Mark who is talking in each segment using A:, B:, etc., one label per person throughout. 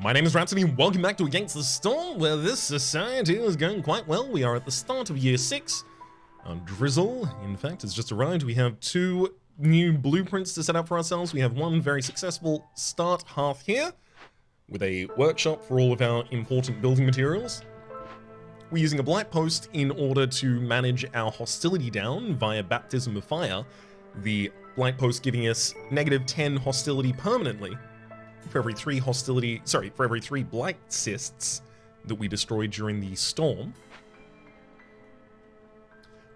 A: My name is Rhapsody and welcome back to Against the Storm, where this society is going quite well. We are at the start of year 6. Drizzle, in fact, has just arrived. We have 2 new blueprints to set up for ourselves. We have one very successful start hearth here, with a workshop for all of our important building materials. We're using a blight post in order to manage our hostility down via baptism of fire. The blight post giving us -10 hostility permanently for every 3 blight cysts that we destroyed during the storm.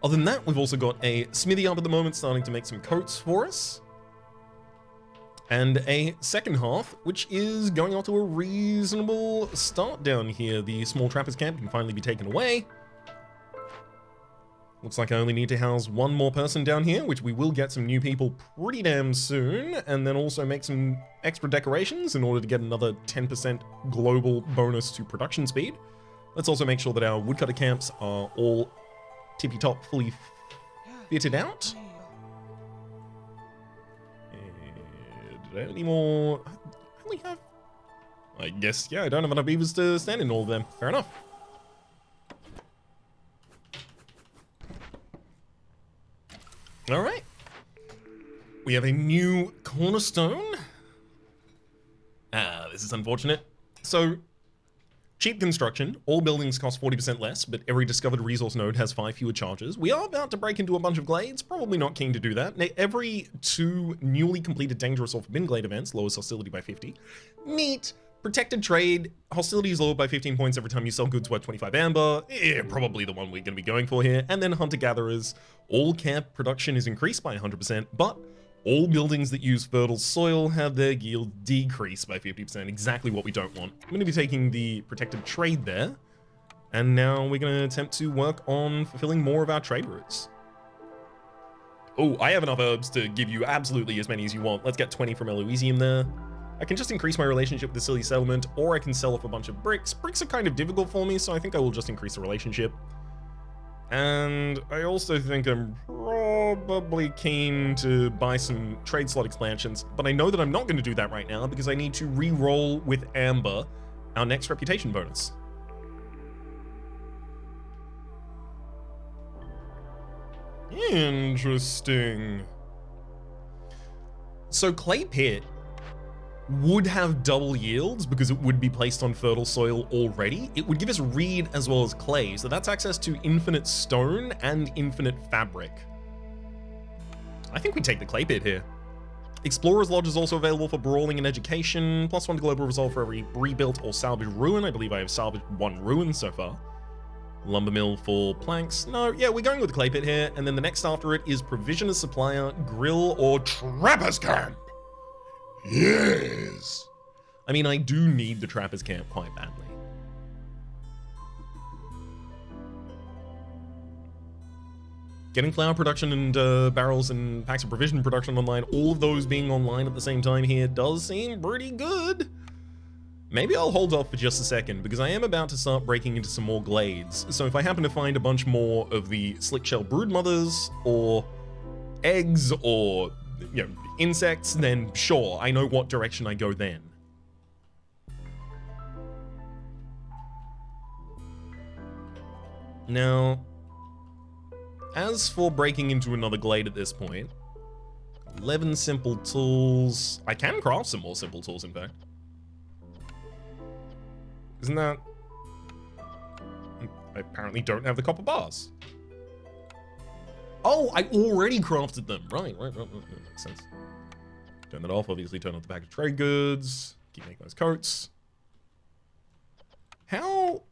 A: Other than that, we've also got a smithy up at the moment starting to make some coats for us. And a second hearth, which is going off to a reasonable start down here. The small trappers camp can finally be taken away. Looks like I only need to house 1 more person down here, which we will get some new people pretty damn soon, and then also make some extra decorations in order to get another 10% global bonus to production speed. Let's also make sure that our woodcutter camps are all tippy-top, fully fitted out. Did I have any more? I only have... I guess, yeah, I don't have enough beavers to stand in all of them. Fair enough. Alright. We have a new Cornerstone. This is unfortunate. So, cheap construction. All buildings cost 40% less, but every discovered resource node has 5 fewer charges. We are about to break into a bunch of glades. Probably not keen to do that. Every 2 newly completed dangerous or forbidden glade events lowers hostility by 50. Neat. Protected trade, hostility is lowered by 15 points every time you sell goods worth 25 amber. Probably the one we're going to be going for here. And then hunter-gatherers, all camp production is increased by 100%, but all buildings that use fertile soil have their yield decreased by 50%, exactly what we don't want. I'm going to be taking the protected trade there, and now we're going to attempt to work on fulfilling more of our trade routes. Oh, I have enough herbs to give you absolutely as many as you want. Let's get 20 from Eloisium there. I can just increase my relationship with the silly settlement, or I can sell off a bunch of bricks. Bricks are kind of difficult for me, so I think I will just increase the relationship. And I also think I'm probably keen to buy some trade slot expansions, but I know that I'm not going to do that right now because I need to re-roll with Amber our next reputation bonus. Interesting. So Clay Pit would have double yields because it would be placed on fertile soil already. It would give us reed as well as clay, so that's access to infinite stone and infinite fabric. I think we take the Clay Pit here. Explorer's Lodge is also available for brawling and education, +1 to global resolve for every rebuilt or salvaged ruin. I believe I have salvaged 1 ruin so far. Lumber mill for planks. No, yeah, we're going with the Clay Pit here, and then the next after it is provisioner supplier, grill, or trapper's camp. Yes! I mean, I do need the trapper's camp quite badly. Getting flour production and barrels and packs of provision production online, all of those being online at the same time here does seem pretty good. Maybe I'll hold off for just a second because I am about to start breaking into some more glades. So if I happen to find a bunch more of the slick-shell broodmothers or eggs or, you know, insects, then sure, I know what direction I go then. Now, as for breaking into another glade at this point, 11 simple tools. I can craft some more simple tools, in fact. Isn't that... I apparently don't have the copper bars. Oh, I already crafted them. Right. Makes sense. Turn that off, obviously turn off the pack of trade goods. Keep making those coats. How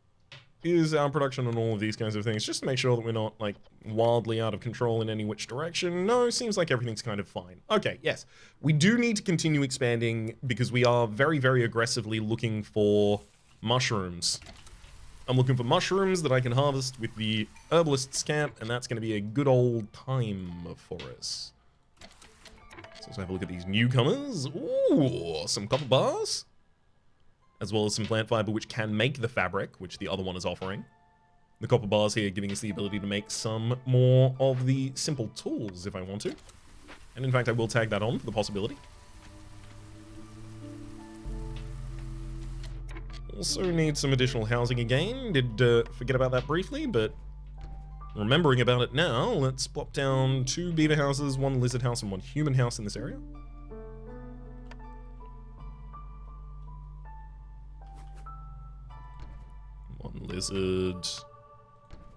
A: is our production on all of these kinds of things? Just to make sure that we're not, like, wildly out of control in any which direction. No, seems like everything's kind of fine. Okay, yes. We do need to continue expanding because we are very, very aggressively looking for mushrooms. I'm looking for mushrooms that I can harvest with the herbalist's camp, and that's going to be a good old time for us. So let's have a look at these newcomers. Ooh, some copper bars. As well as some plant fiber, which can make the fabric, which the other one is offering. The copper bars here giving us the ability to make some more of the simple tools if I want to. And in fact, I will tag that on for the possibility. Also need some additional housing again. Did forget about that briefly, but remembering about it now, let's plop down 2 beaver houses, 1 lizard house, and 1 human house in this area. One lizard,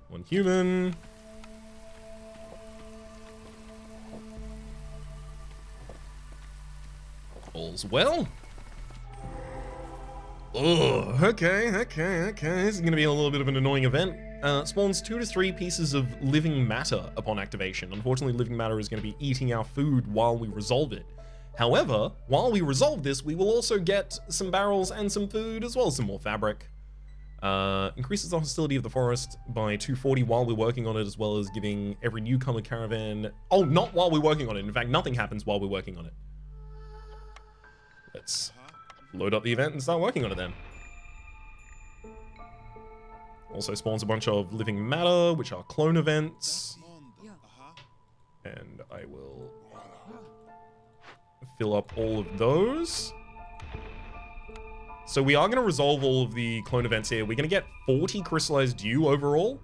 A: 1 human. All's well. Oh, okay. This is going to be a little bit of an annoying event. Spawns 2 to 3 pieces of living matter upon activation. Unfortunately, living matter is going to be eating our food while we resolve it. However, while we resolve this, we will also get some barrels and some food, as well as some more fabric. Increases the hostility of the forest by 240 while we're working on it, as well as giving every newcomer caravan... Oh, not while we're working on it. In fact, nothing happens while we're working on it. Let's load up the event and start working on it then. Also spawns a bunch of living matter, which are clone events. And I will fill up all of those. So we are going to resolve all of the clone events here. We're going to get 40 crystallized dew overall.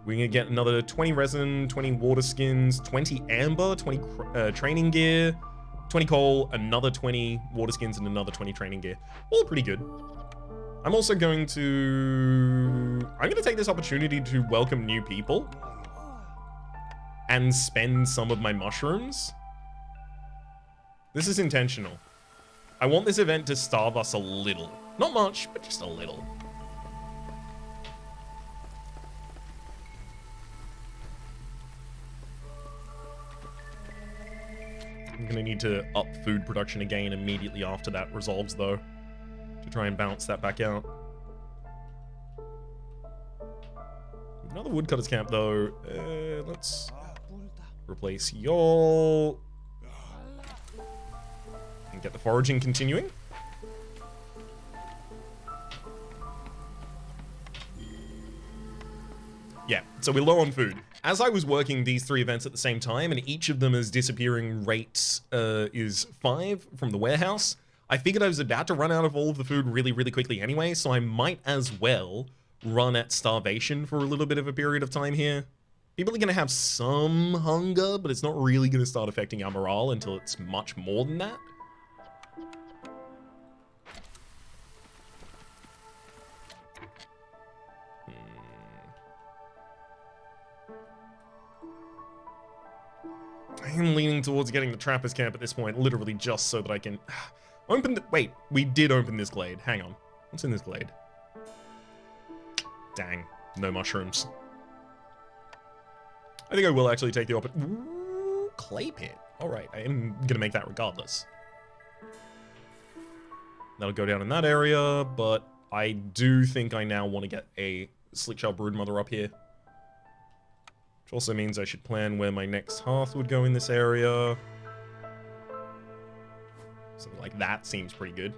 A: We're going to get another 20 resin, 20 water skins, 20 amber, 20 training gear, 20 coal, another 20 water skins, and another 20 training gear. All pretty good. I'm also going to... I'm going to take this opportunity to welcome new people and spend some of my mushrooms. This is intentional. I want this event to starve us a little. Not much, but just a little. I'm gonna need to up food production again immediately after that resolves, though, to try and balance that back out. Another woodcutter's camp, though. Let's replace y'all and get the foraging continuing. Yeah, so we're low on food. As I was working these 3 events at the same time, and each of them is disappearing rate is 5 from the warehouse, I figured I was about to run out of all of the food really, really quickly anyway, so I might as well run at starvation for a little bit of a period of time here. People are going to have some hunger, but it's not really going to start affecting our morale until it's much more than that. I am leaning towards getting the trapper's camp at this point, literally just so that I can open the... Wait, we did open this glade. Hang on. What's in this glade? Dang, no mushrooms. I think I will actually take the clay pit. All right, I am going to make that regardless. That'll go down in that area, but I do think I now want to get a Slickshell Broodmother up here. Which also means I should plan where my next hearth would go in this area. Something like that seems pretty good.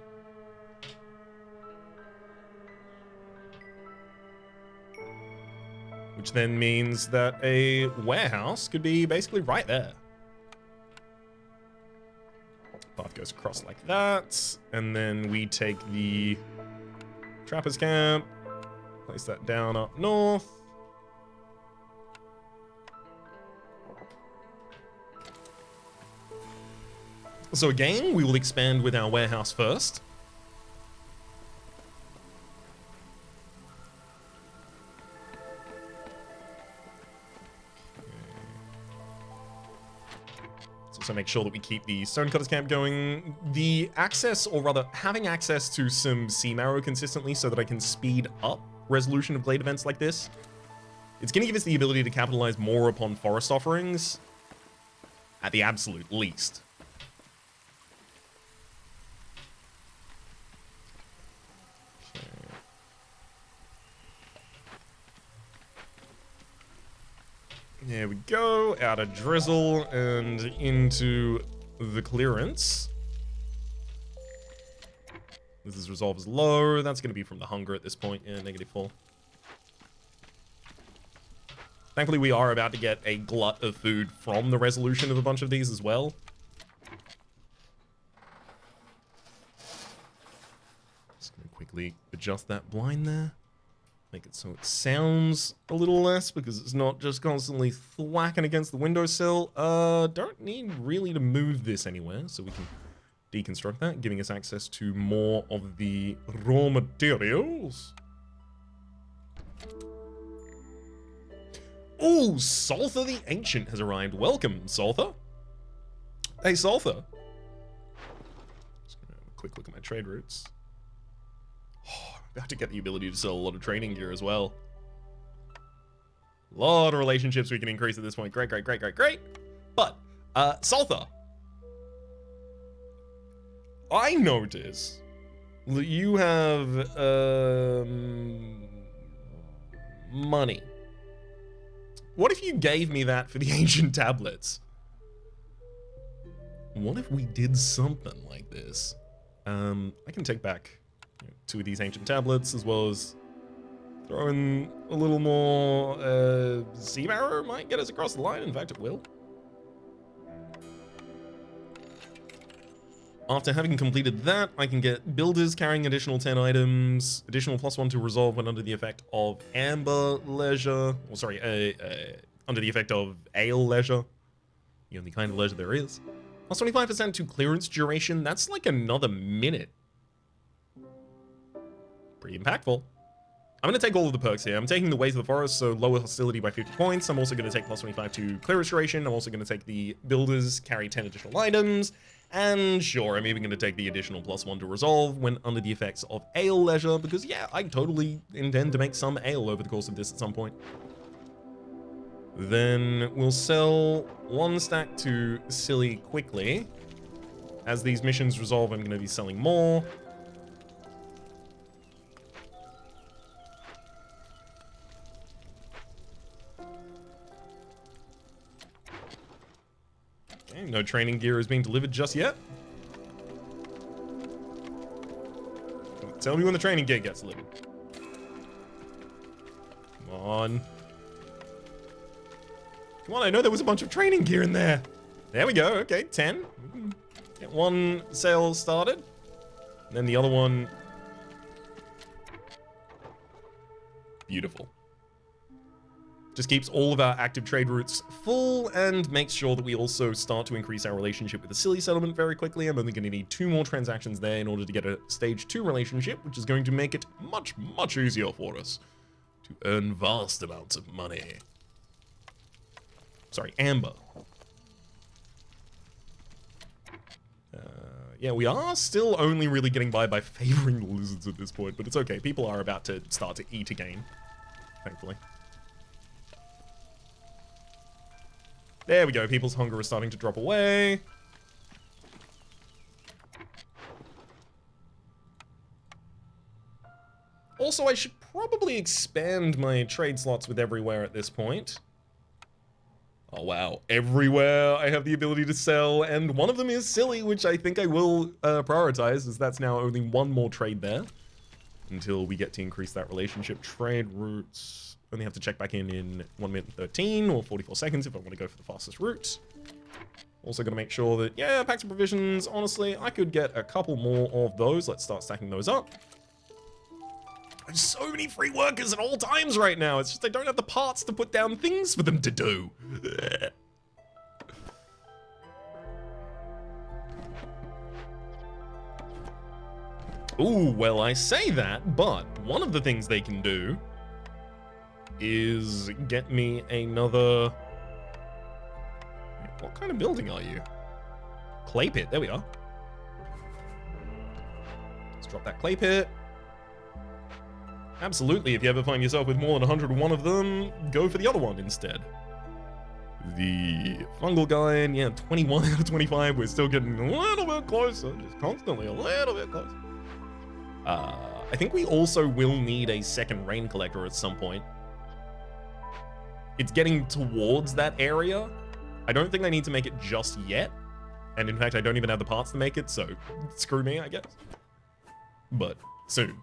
A: Which then means that a warehouse could be basically right there. Path goes across like that. And then we take the trapper's camp, place that down up north. So again, we will expand with our warehouse first. Let's also make sure that we keep the Stonecutter's camp going. The access, or rather, having access to some sea marrow consistently so that I can speed up resolution of glade events like this. It's going to give us the ability to capitalize more upon forest offerings at the absolute least. There we go, out of drizzle and into the clearance. This is resolve as low. That's going to be from the hunger at this point. Yeah, -4. Thankfully, we are about to get a glut of food from the resolution of a bunch of these as well. Just gonna quickly adjust that blind there. Make it so it sounds a little less because it's not just constantly thwacking against the windowsill. Don't need really to move this anywhere, so we can deconstruct that, giving us access to more of the raw materials. Oh, Saltha the Ancient has arrived. Welcome, Saltha. Hey, Saltha. Just gonna have a quick look at my trade routes. Oh, I'm about to get the ability to sell a lot of training gear as well. A lot of relationships we can increase at this point. Great, great, great, great, great. But, Saltha. I notice that you have, money. What if you gave me that for the ancient tablets? What if we did something like this? I can take back 2 of these ancient tablets, as well as throw in a little more, Sea Marrow might get us across the line. In fact, it will. After having completed that, I can get builders carrying additional 10 items, additional +1 to resolve when under the effect of amber leisure, or sorry, under the effect of ale leisure, the only kind of leisure there is. Plus 25% to clearance duration, that's like another minute. Pretty impactful. I'm going to take all of the perks here. I'm taking the Ways of the Forest, so lower hostility by 50 points. I'm also going to take plus 25 to clearance duration. I'm also going to take the builders, carry 10 additional items. And sure, I'm even going to take the additional +1 to resolve when under the effects of ale leisure, because yeah, I totally intend to make some ale over the course of this at some point. Then we'll sell 1 stack to Silly quickly. As these missions resolve, I'm going to be selling more. Okay, no training gear is being delivered just yet. Tell me when the training gear gets delivered. Come on. Come on, I know there was a bunch of training gear in there. There we go, okay, 10. Get 1 sale started. And then the other one. Beautiful. Just keeps all of our active trade routes full and makes sure that we also start to increase our relationship with the Silly settlement very quickly. I'm only going to need 2 more transactions there in order to get a stage 2 relationship, which is going to make it much, much easier for us to earn vast amounts of money. Sorry, amber. Yeah, we are still only really getting by favoring the lizards at this point, but it's okay. People are about to start to eat again, thankfully. There we go, people's hunger is starting to drop away. Also, I should probably expand my trade slots with everywhere at this point. Oh wow, everywhere I have the ability to sell, and one of them is Silly, which I think I will prioritize, as that's now only 1 more trade there. Until we get to increase that relationship. Trade routes. Only have to check back in 1 minute and 13 or 44 seconds if I want to go for the fastest route. Also going to make sure that, yeah, packs of provisions, honestly, I could get a couple more of those. Let's start stacking those up. There's so many free workers at all times right now. It's just I don't have the parts to put down things for them to do. Ooh, well, I say that, but one of the things they can do is get me another... What kind of building are you? Clay pit, there we are. Let's drop that clay pit. Absolutely, if you ever find yourself with more than 101 of them, go for the other one instead. The fungal guy, and yeah, 21 out of 25, we're still getting a little bit closer, just constantly a little bit closer. I think we also will need a second rain collector at some point. It's getting towards that area. I don't think I need to make it just yet. And in fact, I don't even have the parts to make it, so screw me, I guess. But soon.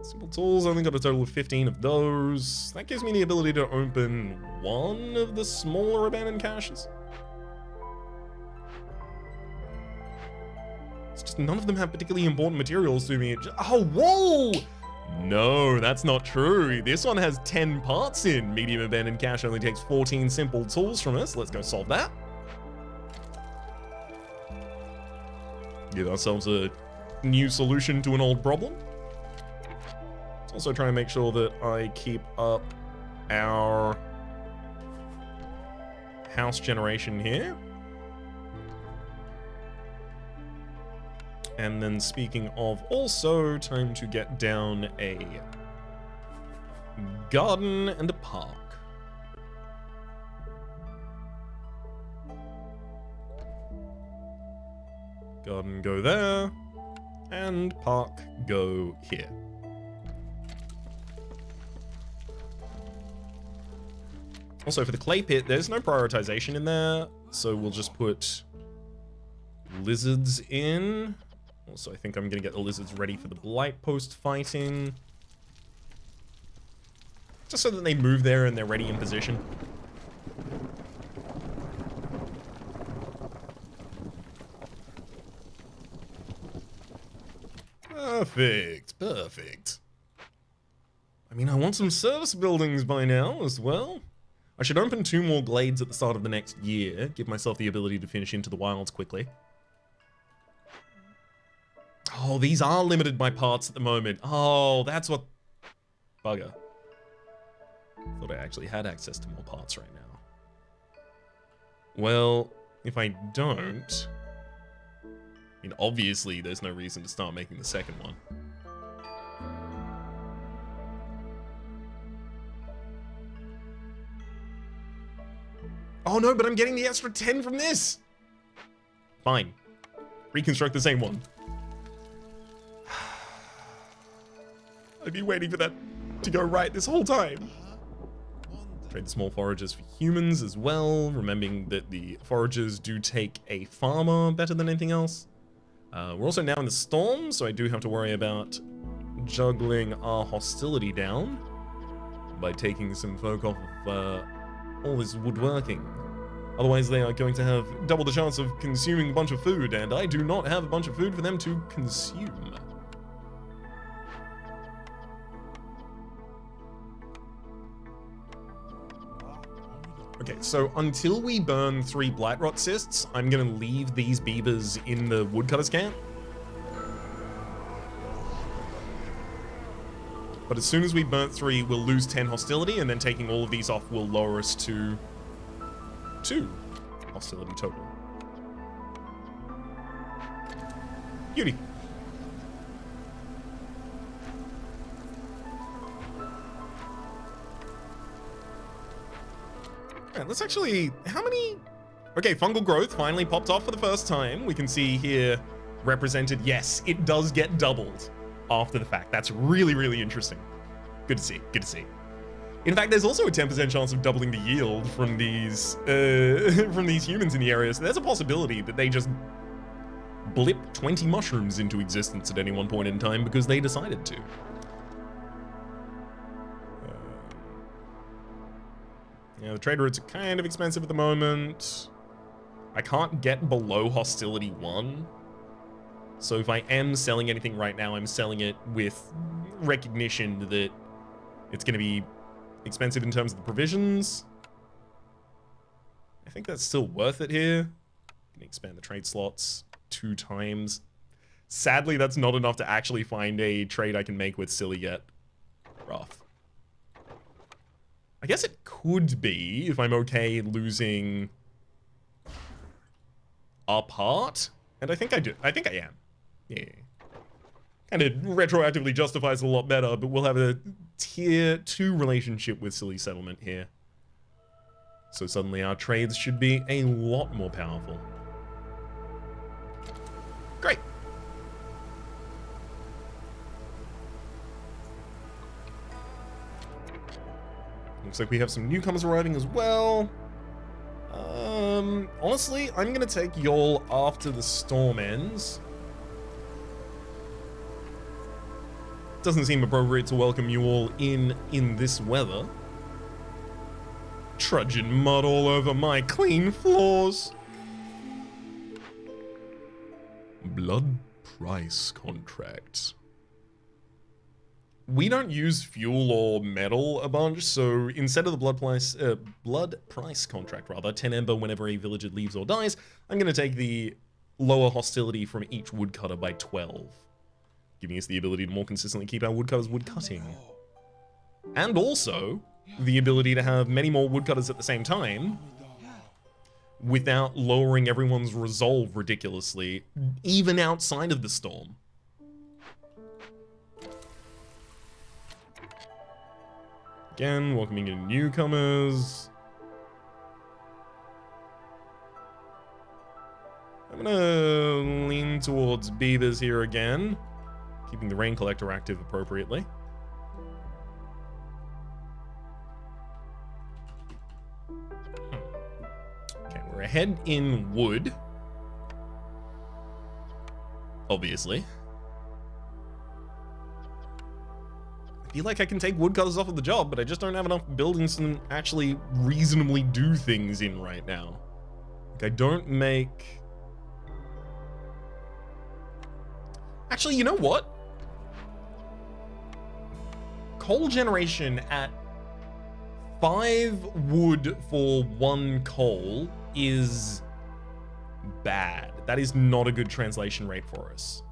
A: Simple tools, only got a total of 15 of those. That gives me the ability to open 1 of the smaller abandoned caches. It's just none of them have particularly important materials to me. Oh, whoa! No, that's not true. This one has 10 parts in. Medium abandoned cache only takes 14 simple tools from us. Let's go solve that. Give ourselves a new solution to an old problem. Let's also try and make sure that I keep up our house generation here. And then speaking of, also time to get down a garden and a park. Garden go there, and park go here. Also for the clay pit, there's no prioritization in there, so we'll just put lizards in. Also, I think I'm gonna get the lizards ready for the blight post fighting. Just so that they move there and they're ready in position. Perfect, perfect. I mean, I want some service buildings by now as well. I should open 2 more glades at the start of the next year, give myself the ability to finish into the wilds quickly. Oh, these are limited by parts at the moment. Oh, that's what... Bugger. Thought I actually had access to more parts right now. Well, if I don't... I mean, obviously, there's no reason to start making the second one. Oh no, but I'm getting the extra 10 from this! Fine. Reconstruct the same one. I've been waiting for that to go right this whole time. Trade the small foragers for humans as well, remembering that the foragers do take a farmer better than anything else. We're also now in the storm, so I do have to worry about juggling our hostility down by taking some folk off of all this woodworking. Otherwise, they are going to have double the chance of consuming a bunch of food, and I do not have a bunch of food for them to consume. Okay, so until we burn 3 blightrot cysts, I'm gonna leave these beavers in the woodcutter's camp. But as soon as we burn 3, we'll lose 10 hostility, and then taking all of these off will lower us to 2 hostility total. Beauty. Alright, let's actually... How many... Okay, fungal growth finally popped off for the first time. We can see here represented... Yes, it does get doubled after the fact. That's really, really interesting. Good to see. Good to see. In fact, there's also a 10% chance of doubling the yield from these humans in the area. So there's a possibility that they just blip 20 mushrooms into existence at any one point in time because they decided to. Yeah, the trade routes are kind of expensive at the moment. I can't get below hostility 1. So if I am selling anything right now, I'm selling it with recognition that it's going to be expensive in terms of the provisions. I think that's still worth it here. Can expand the trade slots 2 times. Sadly, that's not enough to actually find a trade I can make with Silly yet. Rough. I guess it could be if I'm okay losing a part. And I think I do. I think I am. Yeah. And it retroactively justifies it a lot better, but we'll have a tier 2 relationship with Silly Settlement here. So suddenly our trades should be a lot more powerful. Great. Looks like we have some newcomers arriving as well. Honestly, I'm gonna take y'all after the storm ends. Doesn't seem appropriate to welcome you all in this weather. Trudging mud all over my clean floors. Blood. price contract. We don't use fuel or metal a bunch, so instead of the blood price contract, 10 ember whenever a villager leaves or dies, I'm going to take the lower hostility from each woodcutter by 12, giving us the ability to more consistently keep our woodcutters woodcutting. And also, the ability to have many more woodcutters at the same time, without lowering everyone's resolve ridiculously, even outside of the storm. Again, welcoming in newcomers. I'm gonna lean towards beavers here again, keeping the rain collector active appropriately. Okay, we're ahead in wood, obviously. I feel like I can take woodcutters off of the job, but I just don't have enough buildings to actually reasonably do things in right now. Like, I don't make... Actually, you know what? Coal generation at 5 wood for 1 coal is bad. That is not a good translation rate for us.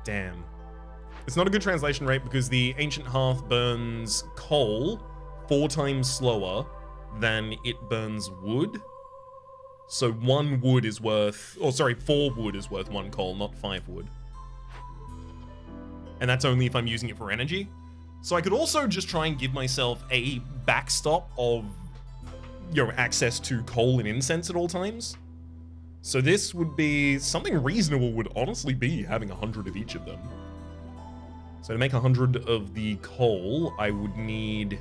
A: Damn. It's not a good translation rate because the Ancient Hearth burns coal 4 times slower than it burns wood. So 1 wood is worth, 4 wood is worth 1 coal, not 5 wood. And that's only if I'm using it for energy. So I could also just try and give myself a backstop of, access to coal and incense at all times. So this would be, something reasonable would honestly be having 100 of each of them. So to make 100 of the coal, I would need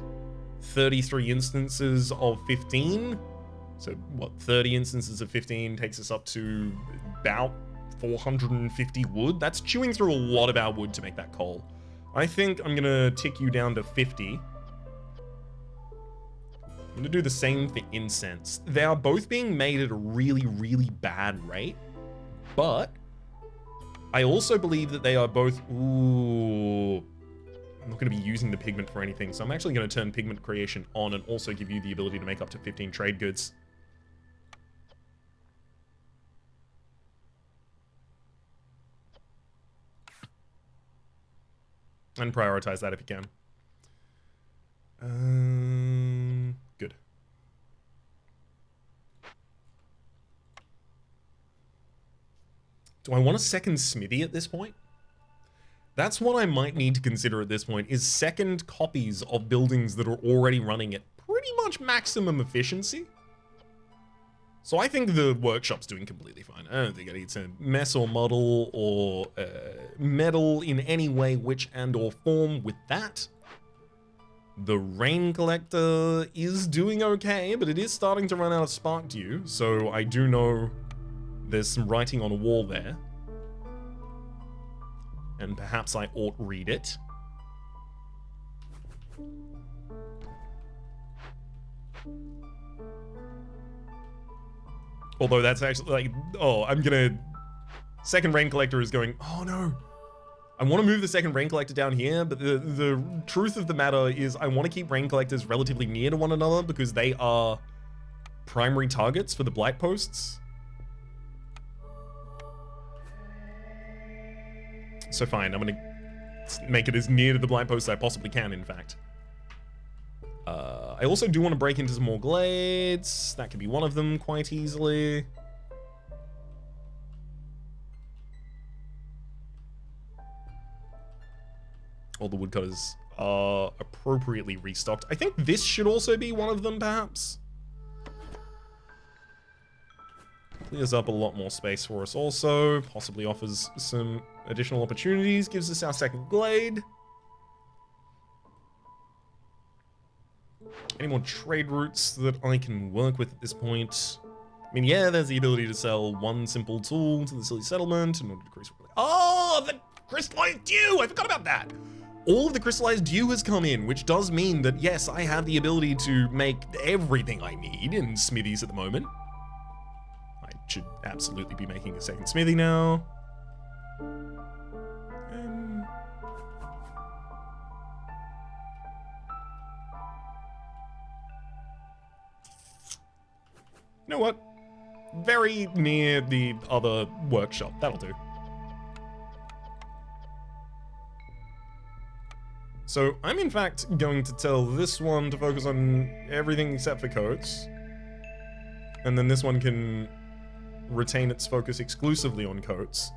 A: 33 instances of 15. So what, 30 instances of 15 takes us up to about 450 wood. That's chewing through a lot of our wood to make that coal. I think I'm gonna tick you down to 50. I'm gonna do the same for incense. They are both being made at a really, really bad rate, but I also believe that they are both, ooh, I'm not gonna be using the pigment for anything, so I'm actually gonna turn pigment creation on and also give you the ability to make up to 15 trade goods. And prioritize that if you can. Good. Do I want a second smithy at this point? That's what I might need to consider at this point, is second copies of buildings that are already running at pretty much maximum efficiency. So I think the workshop's doing completely fine. I don't think I need to mess or muddle or meddle in any way, which and or form with that. The rain collector is doing okay, but it is starting to run out of spark dew, so I do know there's some writing on a wall there. And perhaps I ought read it. Although that's actually like, oh, I'm gonna... Second rain collector is going, oh no. I want to move the second rain collector down here, but the truth of the matter is I want to keep rain collectors relatively near to one another because they are primary targets for the blight posts. So fine, I'm gonna make it as near to the blight posts as I possibly can, in fact. I also do want to break into some more glades. That could be one of them quite easily. All the woodcutters are appropriately restocked. I think this should also be one of them, perhaps. Clears up a lot more space for us also. Possibly offers some additional opportunities. Gives us our second glade. Any more trade routes that I can work with at this point? I mean, yeah, there's the ability to sell one simple tool to the silly settlement in order to decrease... Oh, the crystallized dew! I forgot about that! All of the crystallized dew has come in, which does mean that, yes, I have the ability to make everything I need in smithies at the moment. I should absolutely be making a second smithy now. You know what? Very near the other workshop. That'll do. So I'm in fact going to tell this one to focus on everything except for coats. And then this one can retain its focus exclusively on coats.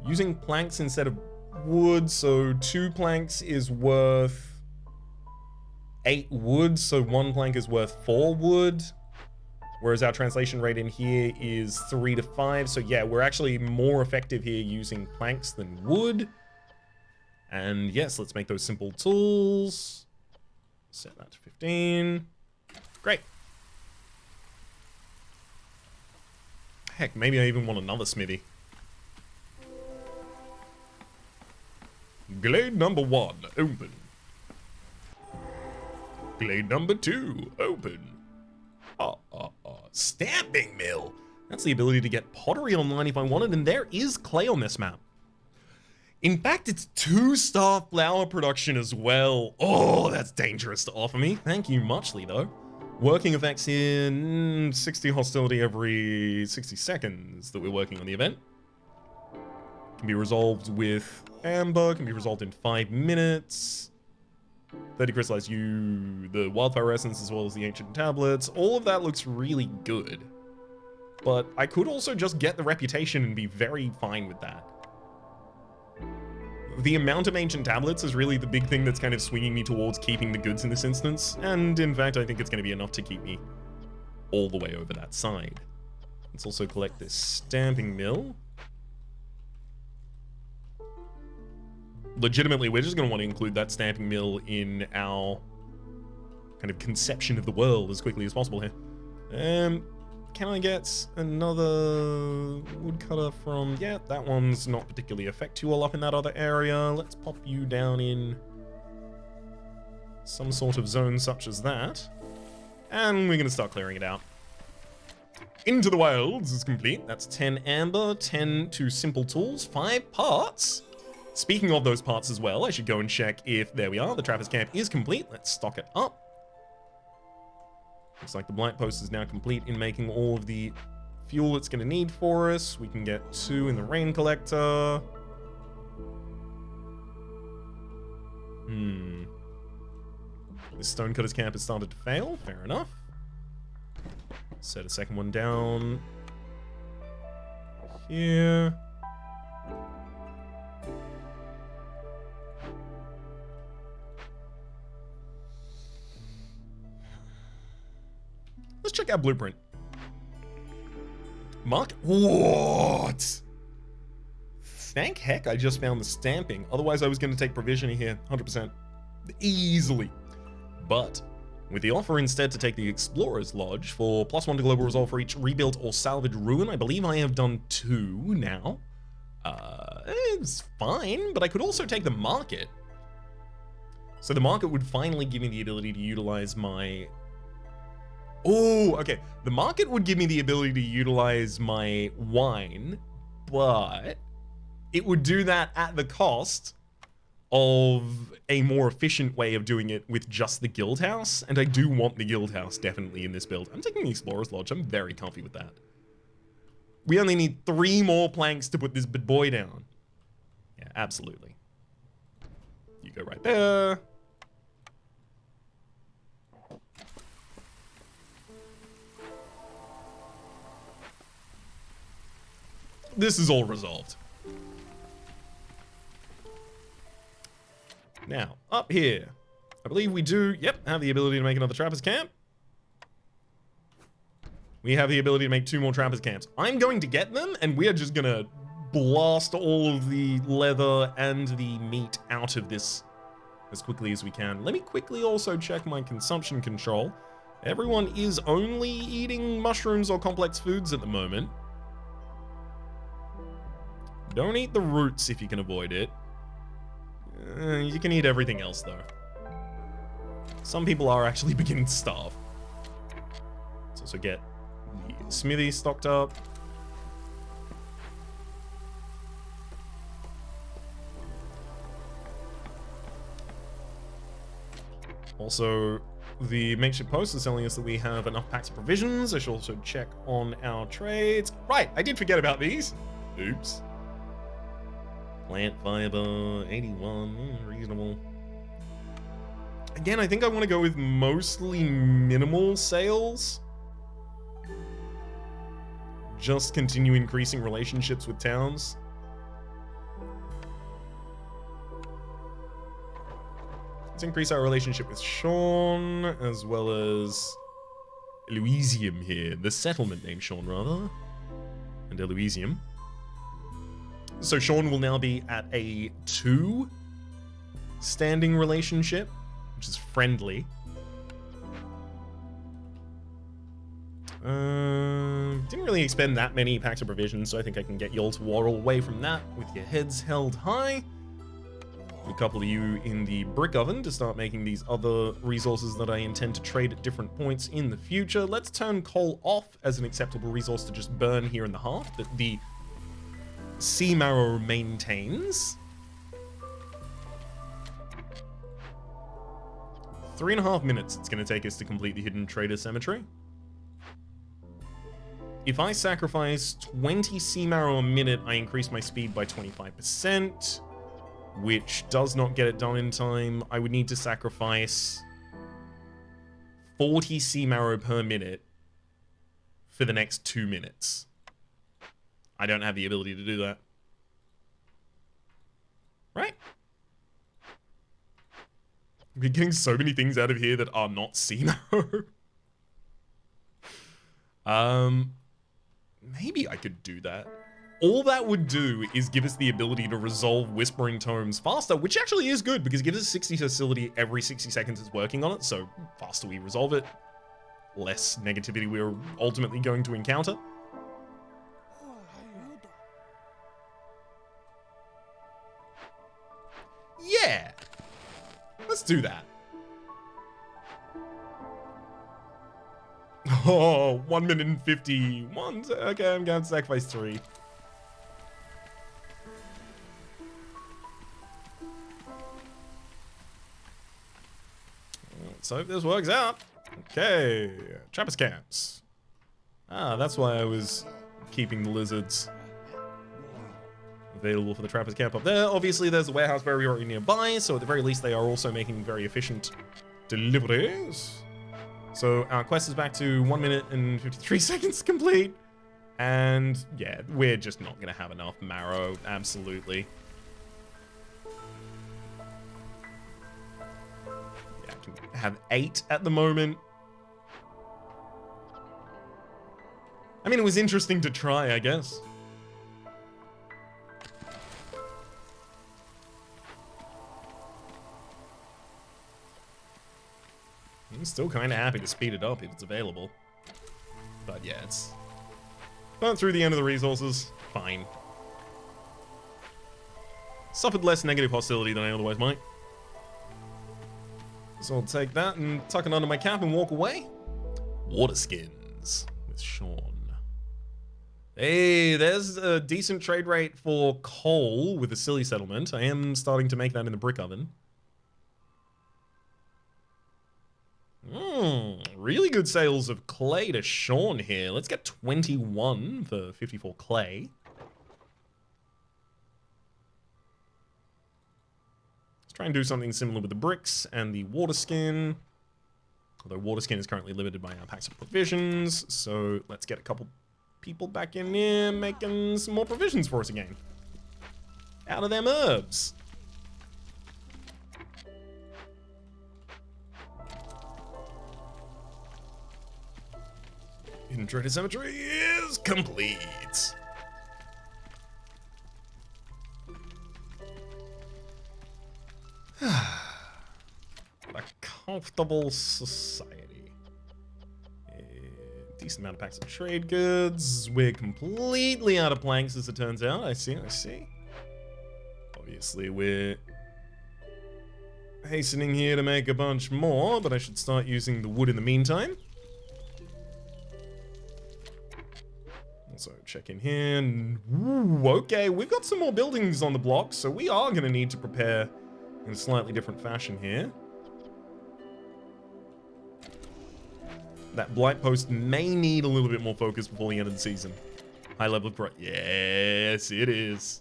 A: Using planks instead of wood, so 2 planks is worth 8 wood, so 1 plank is worth 4 wood. Whereas our translation rate in here is 3 to 5, so yeah, we're actually more effective here using planks than wood. And yes, let's make those simple tools. Set that to 15. Great. Heck, maybe I even want another smithy. Glade number 1, open. Glade number 2, open. Stamping mill. That's the ability to get pottery online if I wanted, and there is clay on this map. In fact, it's 2-star flour production as well. Oh, that's dangerous to offer me. Thank you muchly, though. Working effects in 60 hostility every 60 seconds that we're working on the event. Can be resolved with amber, can be resolved in 5 minutes. 30 crystallized the wildfire essence as well as the ancient tablets. All of that looks really good. But I could also just get the reputation and be very fine with that. The amount of ancient tablets is really the big thing that's kind of swinging me towards keeping the goods in this instance, and in fact I think it's going to be enough to keep me all the way over that side. Let's also collect this stamping mill. Legitimately, we're just going to want to include that stamping mill in our kind of conception of the world as quickly as possible here. Can I get another woodcutter from... Yeah, that one's not particularly affect you all up in that other area. Let's pop you down in some sort of zone such as that. And we're going to start clearing it out. Into the Wilds is complete. That's 10 amber, 10 to simple tools, 5 parts. Speaking of those parts as well, I should go and check if... There we are, the Trapper's Camp is complete. Let's stock it up. Looks like the blight post is now complete in making all of the fuel it's going to need for us. We can get 2 in the rain collector. This stonecutter's camp has started to fail. Fair enough. Set a second one down here. Let's check out blueprint. Mark. What? Thank heck I just found the stamping. Otherwise I was going to take provisioning here 100%. Easily. But with the offer instead to take the Explorer's Lodge for +1 to global resolve for each rebuilt or salvaged ruin, I believe I have done 2 now. It's fine, but I could also take the market. So the market would finally give me the ability to utilize my... Oh, okay. The market would give me the ability to utilize my wine, but it would do that at the cost of a more efficient way of doing it with just the guild house, and I do want the guild house definitely in this build. I'm taking the Explorer's Lodge. I'm very comfy with that. We only need 3 more planks to put this big boy down. Yeah, absolutely. You go right there. This is all resolved. Now, up here, I believe we do, yep, have the ability to make another Trapper's Camp. We have the ability to make 2 more Trapper's Camps. I'm going to get them, and we are just gonna blast all of the leather and the meat out of this as quickly as we can. Let me quickly also check my consumption control. Everyone is only eating mushrooms or complex foods at the moment. Don't eat the roots if you can avoid it. You can eat everything else, though. Some people are actually beginning to starve. Let's also get the smithy stocked up. Also, the makeshift post is telling us that we have enough packs of provisions. I should also check on our trades. Right, I did forget about these. Oops. Plant fiber, 81, reasonable. Again, I think I want to go with mostly minimal sales. Just continue increasing relationships with towns. Let's increase our relationship with Sean, as well as Elysium here. The settlement named Sean, rather. And Elysium. So Sean will now be at a 2 standing relationship, which is friendly. Didn't really expend that many packs of provisions, so I think I can get you all to war away from that with your heads held high. A couple of you in the brick oven to start making these other resources that I intend to trade at different points in the future. Let's turn coal off as an acceptable resource to just burn here in the hearth that the sea marrow maintains. 3.5 minutes it's going to take us to complete the hidden trader cemetery. If I sacrifice 20 sea marrow a minute, I increase my speed by 25%. Which does not get it done in time. I would need to sacrifice 40 sea marrow per minute for the next 2 minutes. I don't have the ability to do that. Right? We're getting so many things out of here that are not sea marrow. Maybe I could do that. All that would do is give us the ability to resolve Whispering Tomes faster, which actually is good because it gives us 60 facility every 60 seconds it's working on it, so faster we resolve it, less negativity we're ultimately going to encounter. Yeah! Let's do that. Oh, 1 minute and 51. Okay, I'm going to sacrifice 3. Let's hope this works out. Okay, Trappers camps. Ah, that's why I was keeping the lizards available for the Trappers camp up there. Obviously, there's a warehouse very nearby, so at the very least, they are also making very efficient deliveries. So our quest is back to 1 minute and 53 seconds complete. And yeah, we're just not going to have enough marrow, absolutely. Have 8 at the moment. I mean, it was interesting to try, I guess. I'm still kind of happy to speed it up if it's available. But yeah, it's burnt through the end of the resources. Fine. Suffered less negative hostility than I otherwise might. So I'll take that and tuck it under my cap and walk away. Water skins with Sean. Hey, there's a decent trade rate for coal with the silly settlement. I am starting to make that in the brick oven. Really good sales of clay to Sean here. Let's get 21 for 54 clay. Try and do something similar with the bricks and the water skin. Although water skin is currently limited by our packs of provisions. So let's get a couple people back in here making some more provisions for us again. Out of them herbs. Hidden Trader Cemetery is complete. What a comfortable society. A decent amount of packs of trade goods. We're completely out of planks, as it turns out. I see. Obviously, we're hastening here to make a bunch more, but I should start using the wood in the meantime. Also, check in here. Ooh, okay, we've got some more buildings on the block, so we are going to need to prepare in a slightly different fashion here. That blight post may need a little bit more focus before the end of the season. High level of yes, it is.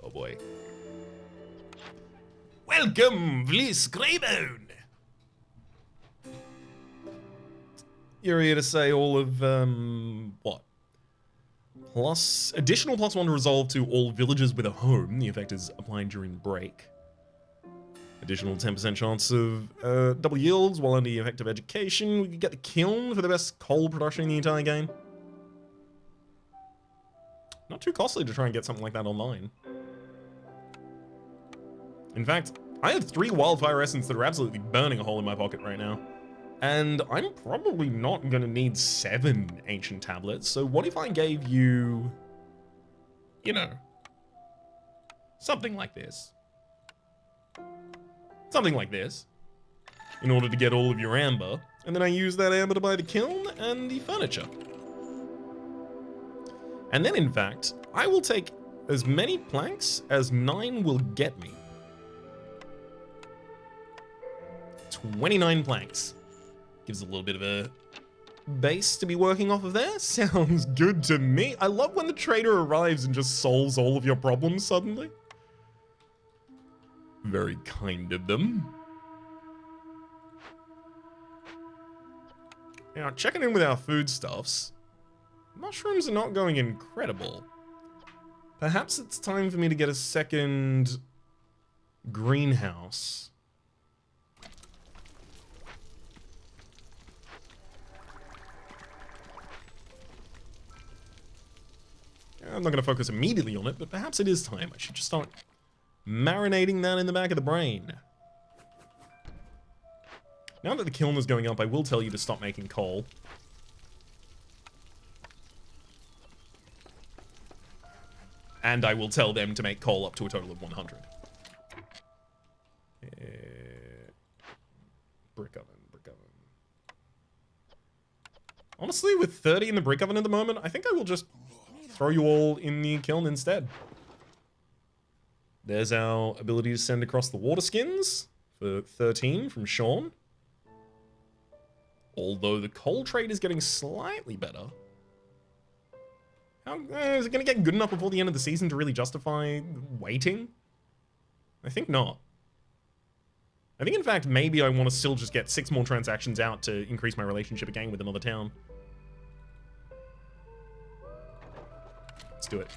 A: Oh boy. Welcome, Vliss Greybone. You're here to say all of, what? Additional +1 to resolve to all villagers with a home. The effect is applied during break. Additional 10% chance of double yields while under the effect of education. We could get the kiln for the best coal production in the entire game. Not too costly to try and get something like that online. In fact, I have 3 wildfire essence that are absolutely burning a hole in my pocket right now. And I'm probably not going to need 7 ancient tablets, so what if I gave you, you know, something like this? Something like this, in order to get all of your amber, and then I use that amber to buy the kiln and the furniture. And then, in fact, I will take as many planks as 9 will get me. 29 planks. Gives a little bit of a base to be working off of there. Sounds good to me. I love when the trader arrives and just solves all of your problems suddenly. Very kind of them. Now, checking in with our foodstuffs. Mushrooms are not going incredible. Perhaps it's time for me to get a second greenhouse. I'm not going to focus immediately on it, but perhaps it is time. I should just start marinating that in the back of the brain. Now that the kiln is going up, I will tell you to stop making coal. And I will tell them to make coal up to a total of 100. Brick oven, brick oven. Honestly, with 30 in the brick oven at the moment, I think I will just throw you all in the kiln instead. There's our ability to send across the water skins for 13 from Sean. Although the coal trade is getting slightly better. How, is it going to get good enough before the end of the season to really justify waiting? I think not. I think, in fact, maybe I want to still just get 6 more transactions out to increase my relationship again with another town. Let's do it.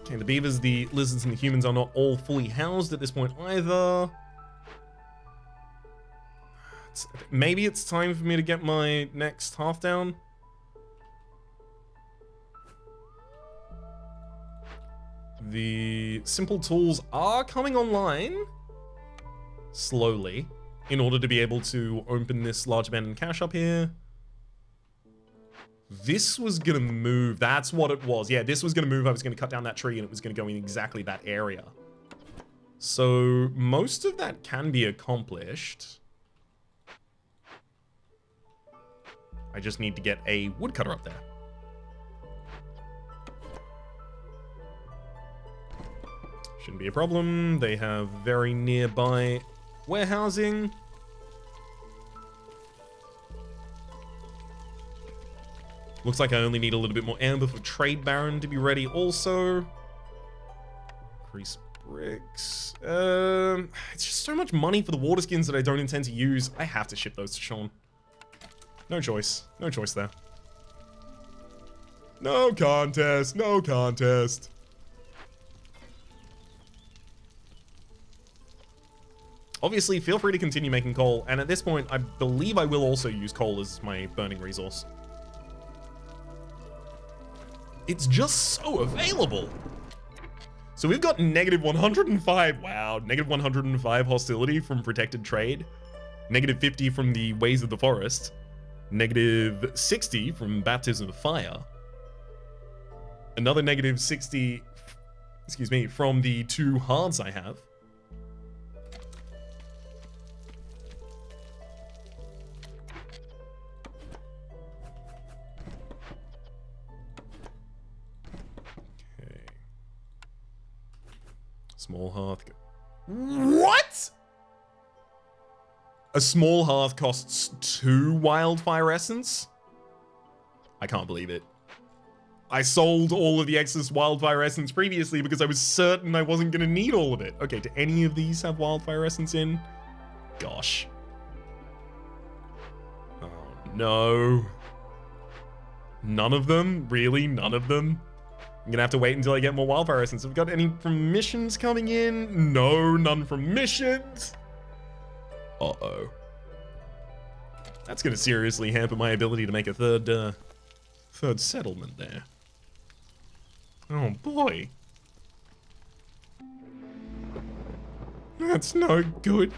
A: Okay, the beavers, the lizards, and the humans are not all fully housed at this point either. Maybe it's time for me to get my next half down. The simple tools are coming online slowly in order to be able to open this large abandoned cache up here. This was gonna move. That's what it was. Yeah, this was gonna move. I was gonna cut down that tree and it was gonna go in exactly that area. So most of that can be accomplished. I just need to get a woodcutter up there. Shouldn't be a problem. They have very nearby warehousing. Looks like I only need a little bit more amber for Trade Baron to be ready also. Increase bricks. It's just so much money for the water skins that I don't intend to use. I have to ship those to Sean. No choice. No choice there. No contest. No contest. Obviously, feel free to continue making coal, and at this point, I believe I will also use coal as my burning resource. It's just so available. So we've got negative 105, wow, negative 105 hostility from protected trade, negative 50 from the ways of the forest, negative 60 from baptism of fire, another negative 60, excuse me, from the 2 hearths I have. Small hearth. What? A small hearth costs 2 wildfire essence? I can't believe it. I sold all of the excess wildfire essence previously because I was certain I wasn't gonna need all of it. Okay, do any of these have wildfire essence in? Gosh. Oh no. None of them? Really? None of them? I'm gonna have to wait until I get more wildfire essence. Have we got any from missions coming in? No, none from missions. Uh-oh. That's gonna seriously hamper my ability to make a third settlement there. Oh boy. That's no good.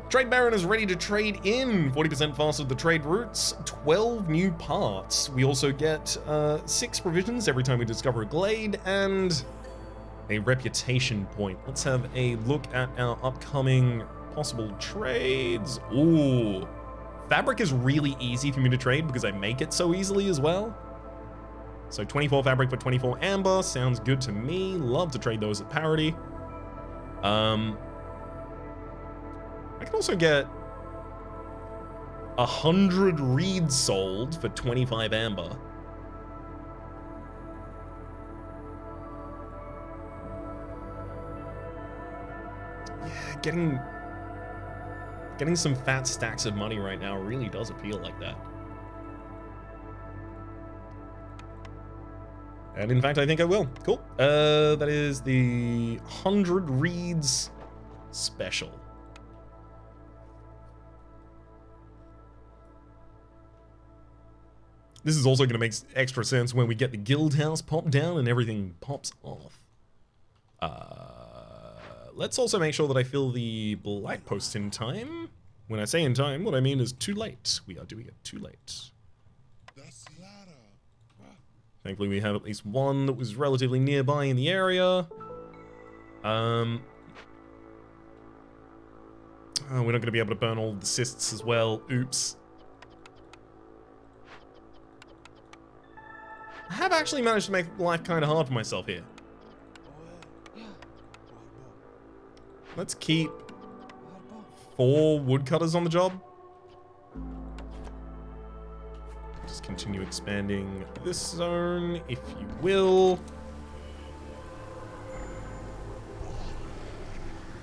A: Trade Baron is ready to trade in. 40% faster the trade routes, 12 new parts. We also get 6 provisions every time we discover a glade and a reputation point. Let's have a look at our upcoming possible trades. Ooh. Fabric is really easy for me to trade because I make it so easily as well. So 24 fabric for 24 amber sounds good to me. Love to trade those at parity. I can also get 100 reeds sold for 25 amber. Yeah, getting some fat stacks of money right now really does appeal like that. And in fact, I think I will. Cool. That is the 100 reeds special. This is also going to make extra sense when we get the guild house popped down and everything pops off. Let's also make sure that I fill the blight post in time. When I say in time, what I mean is too late. We are doing it too late. Thankfully, we have at least one that was relatively nearby in the area. Oh, we're not going to be able to burn all the cysts as well. Oops. I have actually managed to make life kind of hard for myself here. Let's keep 4 woodcutters on the job. Just continue expanding this zone, if you will.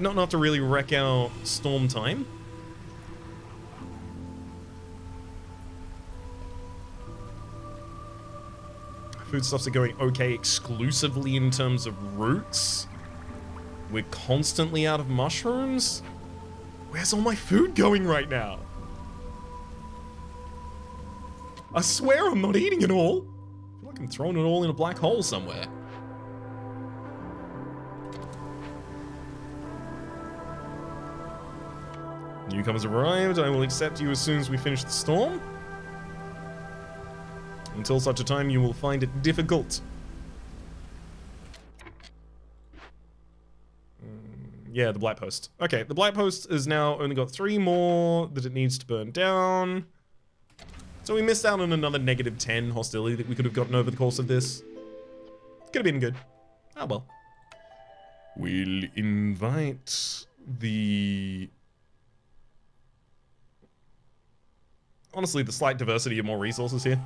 A: Not enough to really wreck our storm time. Foodstuffs are going okay exclusively in terms of roots. We're constantly out of mushrooms. Where's all my food going right now? I swear I'm not eating it all. I feel like I'm throwing it all in a black hole somewhere. Newcomers arrived. I will accept you as soon as we finish the storm. Until such a time, you will find it difficult. Yeah, the blight post. Okay, the blight post has now only got 3 more that it needs to burn down. So we missed out on another -10 hostility that we could have gotten over the course of this. Could have been good. Oh well. We'll invite the... Honestly, the slight diversity of more resources here.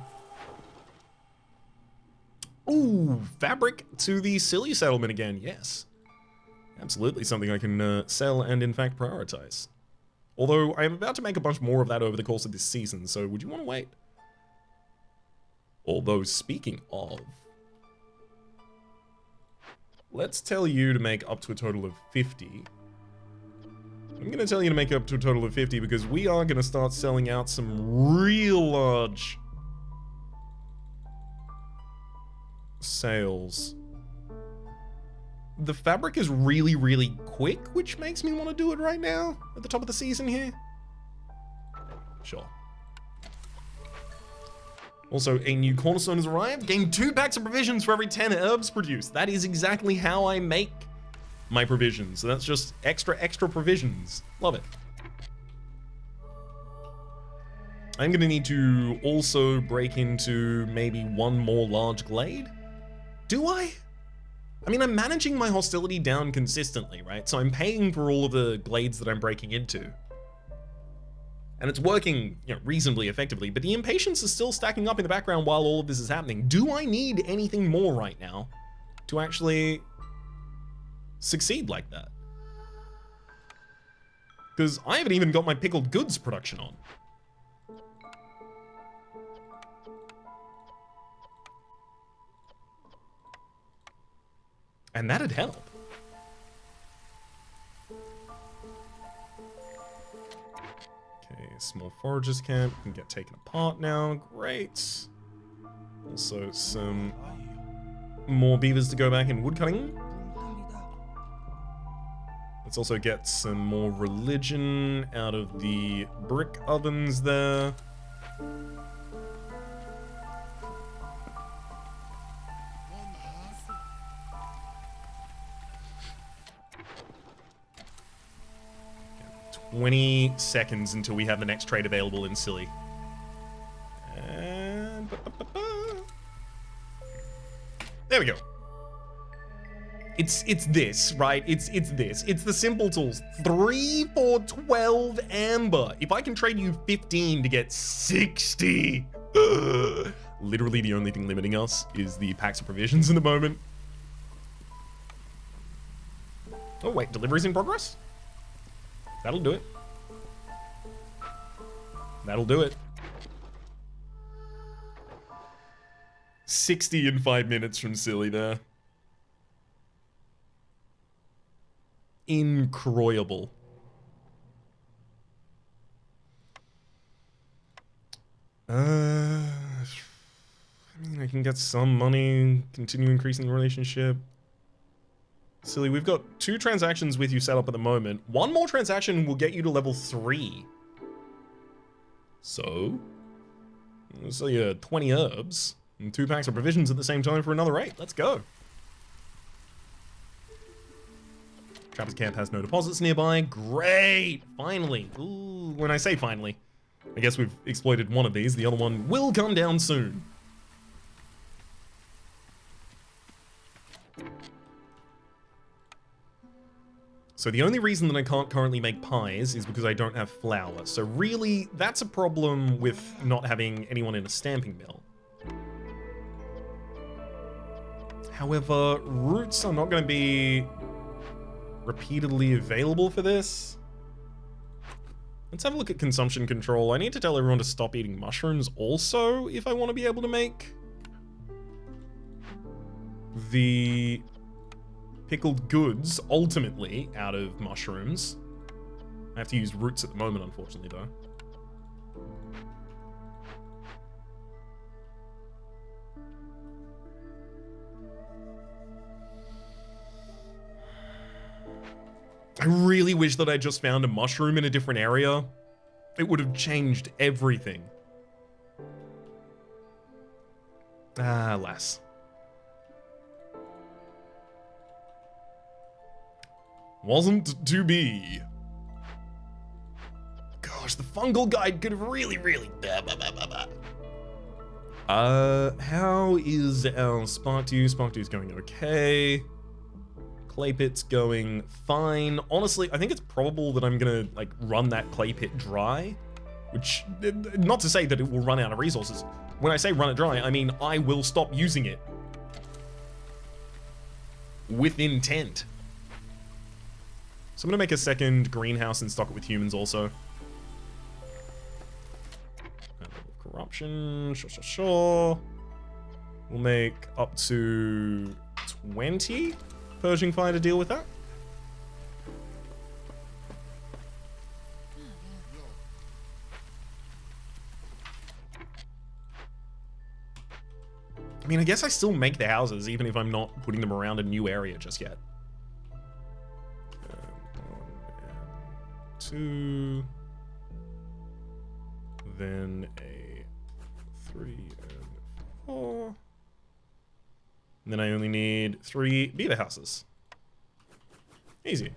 A: Ooh, fabric to the silly settlement again, yes. Absolutely something I can sell and in fact prioritize. Although I'm about to make a bunch more of that over the course of this season, so would you want to wait? Although speaking of, let's tell you to make up to a total of 50. I'm going to tell you to make up to a total of 50 because we are going to start selling out some real large sales. The fabric is really, really quick, which makes me want to do it right now at the top of the season here. Sure. Also, a new Cornerstone has arrived. Gain 2 packs of provisions for every 10 herbs produced. That is exactly how I make my provisions. So that's just extra provisions. Love it. I'm gonna need to also break into maybe one more large glade. Do I? I mean, I'm managing my hostility down consistently, right? So I'm paying for all of the glades that I'm breaking into. And it's working, you know, reasonably effectively, but the impatience is still stacking up in the background while all of this is happening. Do I need anything more right now to actually succeed like that? Because I haven't even got my pickled goods production on. And that'd help. Okay, small foragers camp can get taken apart now. Great. Also, some more beavers to go back in woodcutting. Let's also get some more religion out of the brick ovens there. Okay, 20 seconds until we have the next trade available in Silly. And there we go. It's this, right? It's this. It's the simple tools. 3 for 12 amber. If I can trade you 15 to get 60. Literally the only thing limiting us is the packs of provisions in the moment. Oh wait, delivery's in progress? That'll do it. That'll do it. 60 in 5 minutes from Silly there. Incroyable. I mean, I can get some money, continue increasing the relationship. Silly, we've got 2 transactions with you set up at the moment. 1 more transaction will get you to level 3. So you 20 herbs and 2 packs of provisions at the same time for another 8. Let's go. Trapper's camp has no deposits nearby. Great! Finally. Ooh, when I say finally, I guess we've exploited one of these. The other one will come down soon. So the only reason that I can't currently make pies is because I don't have flour. So really, that's a problem with not having anyone in a stamping mill. However, roots are not going to be repeatedly available for this. Let's have a look at consumption control. I need to tell everyone to stop eating mushrooms also if I want to be able to make the pickled goods ultimately out of mushrooms. I have to use roots at the moment, unfortunately, though. I really wish that I just found a mushroom in a different area. It would have changed everything. Ah, alas. Wasn't to be. Gosh, the fungal guide could have really... how is our Spark 2? Spark 2 is going okay. Clay pit's going fine. Honestly, I think it's probable that I'm gonna like run that clay pit dry, which, not to say that it will run out of resources. When I say run it dry, I mean I will stop using it with intent. So I'm gonna make a second greenhouse and stock it with humans also. Corruption, sure. We'll make up to 20 Purging fire to deal with that. I mean, I guess I still make the houses even if I'm not putting them around a new area just yet. 1 and 2. Then a 3 and 4. And then I only need 3 beaver houses. Easy.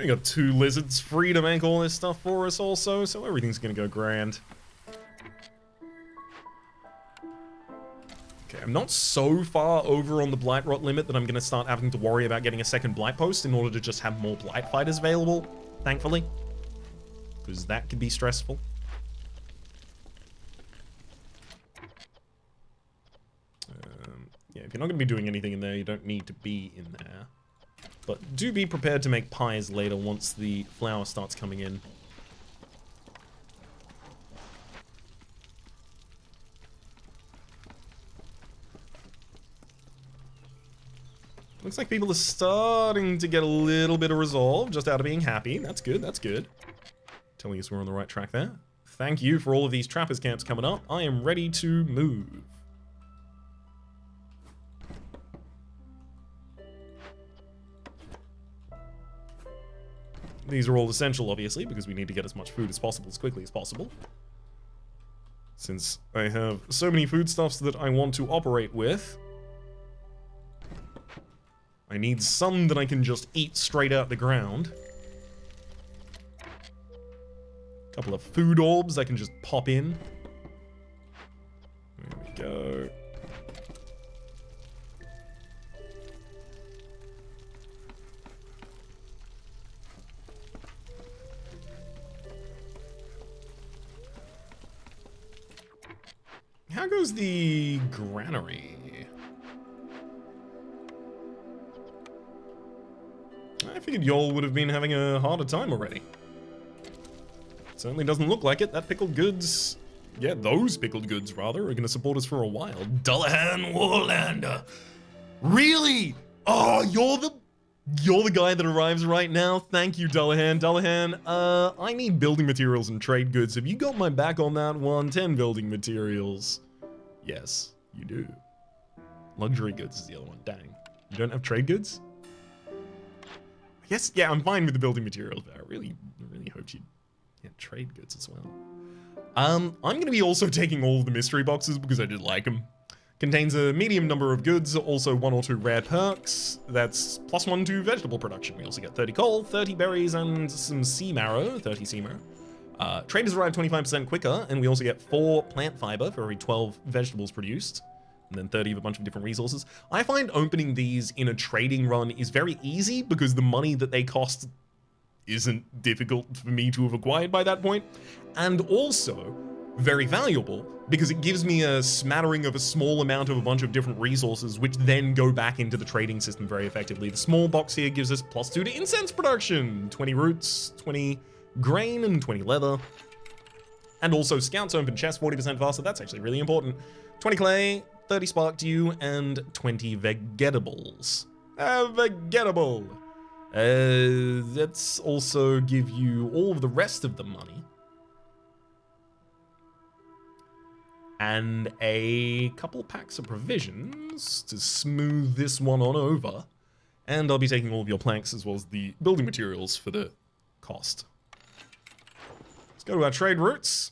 A: We got 2 lizards free to make all this stuff for us also, so everything's gonna go grand. Okay, I'm not so far over on the blight rot limit that I'm gonna start having to worry about getting a second blight post in order to just have more blight fighters available, thankfully. Because that could be stressful. Yeah, if you're not gonna be doing anything in there, you don't need to be in there. But do be prepared to make pies later once the flour starts coming in. Looks like people are starting to get a little bit of resolve just out of being happy. That's good, that's good. Telling us we're on the right track there. Thank you for all of these trappers camps coming up. I am ready to move. These are all essential, obviously, because we need to get as much food as possible as quickly as possible. Since I have so many foodstuffs that I want to operate with, I need some that I can just eat straight out the ground. A couple of food orbs I can just pop in. There we go. How goes the granary? I figured y'all would have been having a harder time already. Certainly doesn't look like it. That pickled goods... Yeah, those pickled goods, rather, are going to support us for a while. Dullahan Warlander. Really? Oh, you're the guy that arrives right now. Thank you, Dullahan. Dullahan, I need building materials and trade goods. Have you got my back on that one? 10 building materials. Yes, you do. Luxury goods is the other one. Dang. You don't have trade goods? Yes, yeah, I'm fine with the building materials, but I really hoped you'd get trade goods as well. I'm going to be also taking all of the mystery boxes because I did like them. Contains a medium number of goods, also 1 or 2 rare perks. That's +1 to vegetable production. We also get 30 coal, 30 berries, and some sea marrow, 30 sea marrow. Traders arrive 25% quicker, and we also get 4 plant fiber for every 12 vegetables produced, and then 30 of a bunch of different resources. I find opening these in a trading run is very easy because the money that they cost isn't difficult for me to have acquired by that point, and also very valuable because it gives me a smattering of a small amount of a bunch of different resources which then go back into the trading system very effectively. The small box here gives us +2 to incense production, 20 roots, 20 grain, and 20 leather. And also scouts open chests 40% faster. That's actually really important. 20 clay, 30 spark dew, and 20 vegetables. Vegetable. Let's also give you all of the rest of the money. And a couple packs of provisions to smooth this one on over. And I'll be taking all of your planks as well as the building materials for the cost. Let's go to our trade routes.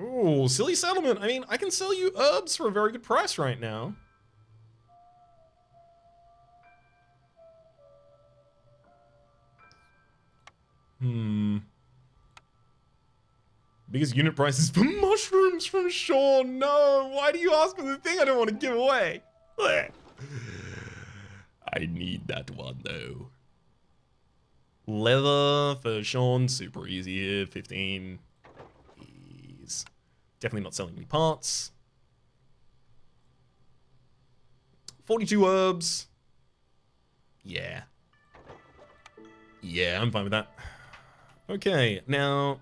A: Ooh, silly settlement. I mean, I can sell you herbs for a very good price right now. Biggest unit prices for mushrooms from Sean. No, why do you ask for the thing I don't want to give away? I need that one though. Leather for Sean, super easy here, 15. He's definitely not selling any parts. 42 herbs. Yeah. Yeah, I'm fine with that. Okay, now...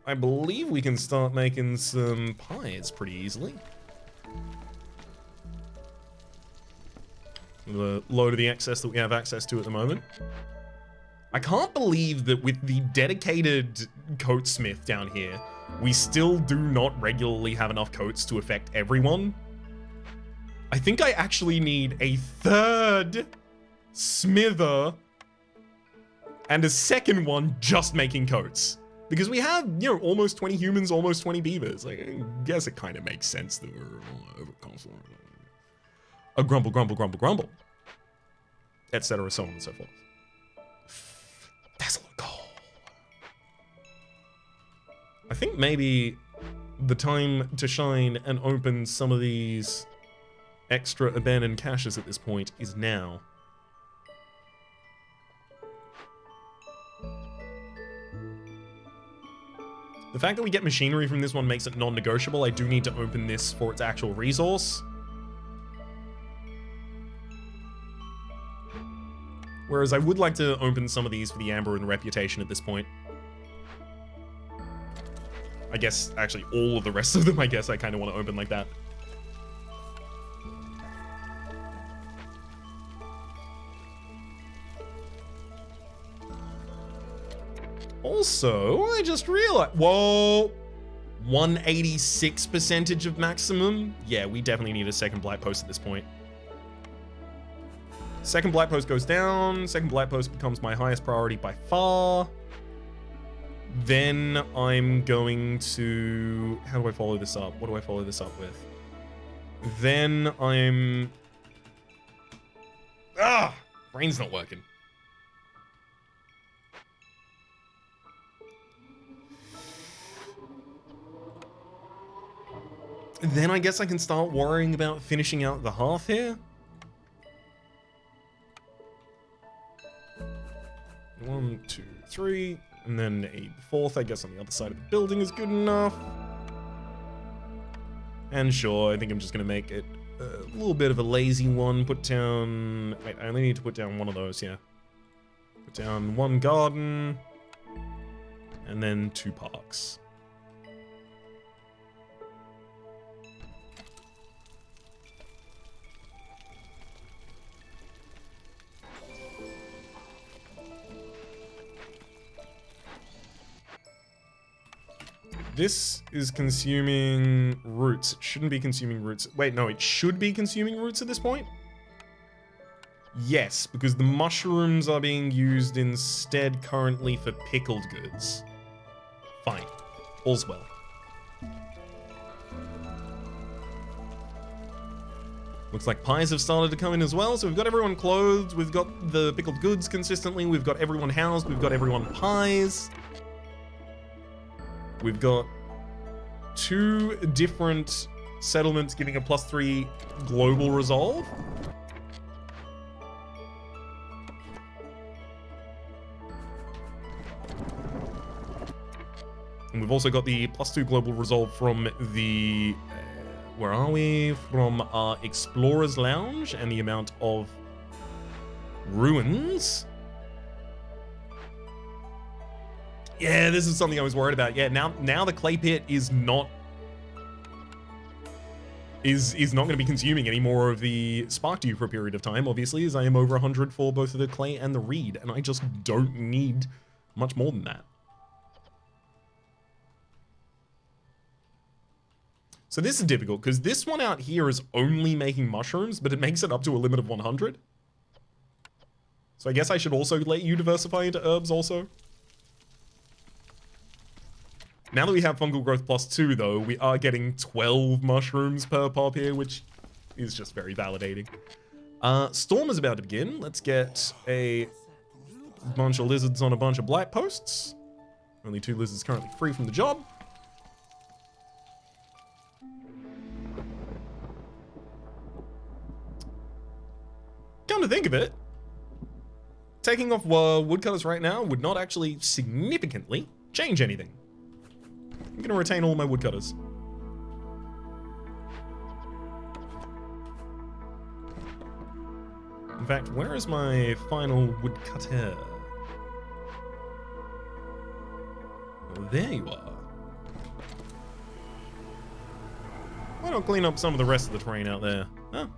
A: I believe we can start making some pies pretty easily. The load of the excess that we have access to at the moment. I can't believe that with the dedicated coatsmith down here, we still do not regularly have enough coats to affect everyone. I think I actually need a 3rd smither and a 2nd one just making coats. Because we have, you know, almost 20 humans, almost 20 beavers. Like, I guess it kind of makes sense that we're all over console. a grumble, grumble, grumble, grumble, etc., so on and so forth. That's a lot of coal. I think maybe the time to shine and open some of these extra abandoned caches at this point is now. The fact that we get machinery from this one makes it non-negotiable. I do need to open this for its actual resource. Whereas I would like to open some of these for the Amber and Reputation at this point. I guess, actually, all of the rest of them, I guess I kind of want to open like that. Also, I just realized, whoa, 186% of maximum. Yeah, we definitely need a second blight post at this point. Second blight post goes down. Second blight post becomes my highest priority by far. Then I'm going to, how do I follow this up? What do I follow this up with? Then I'm, brain's not working. Then I guess I can start worrying about finishing out the hearth here. 1, 2, 3, and then a fourth, I guess, on the other side of the building is good enough. And sure, I think I'm just gonna make it a little bit of a lazy one. Put down, wait, I only need to put down one of those, yeah. Put down 1 garden, and then 2 parks. This is consuming roots. It shouldn't be consuming roots. Wait, no, it should be consuming roots at this point? Yes, because the mushrooms are being used instead currently for pickled goods. Fine. All's well. Looks like pies have started to come in as well, so we've got everyone clothed, we've got the pickled goods consistently, we've got everyone housed, we've got everyone pies. We've got 2 different settlements giving a +3 global resolve. And we've also got the +2 global resolve from the, where are we? From our Explorer's Lounge and the amount of ruins. Yeah, this is something I was worried about. Yeah, now the clay pit is not going to be consuming any more of the spark dew for a period of time, obviously, as I am over 100 for both of the clay and the reed, and I just don't need much more than that. So this is difficult, because this one out here is only making mushrooms, but it makes it up to a limit of 100. So I guess I should also let you diversify into herbs also. Now that we have fungal growth +2, though, we are getting 12 mushrooms per pop here, which is just very validating. Storm is about to begin. Let's get a bunch of lizards on a bunch of blight posts. Only 2 lizards currently free from the job. Come to think of it, taking off woodcutters right now would not actually significantly change anything. I'm going to retain all my woodcutters. In fact, where is my final woodcutter? Oh, there you are. Why not clean up some of the rest of the terrain out there? Huh?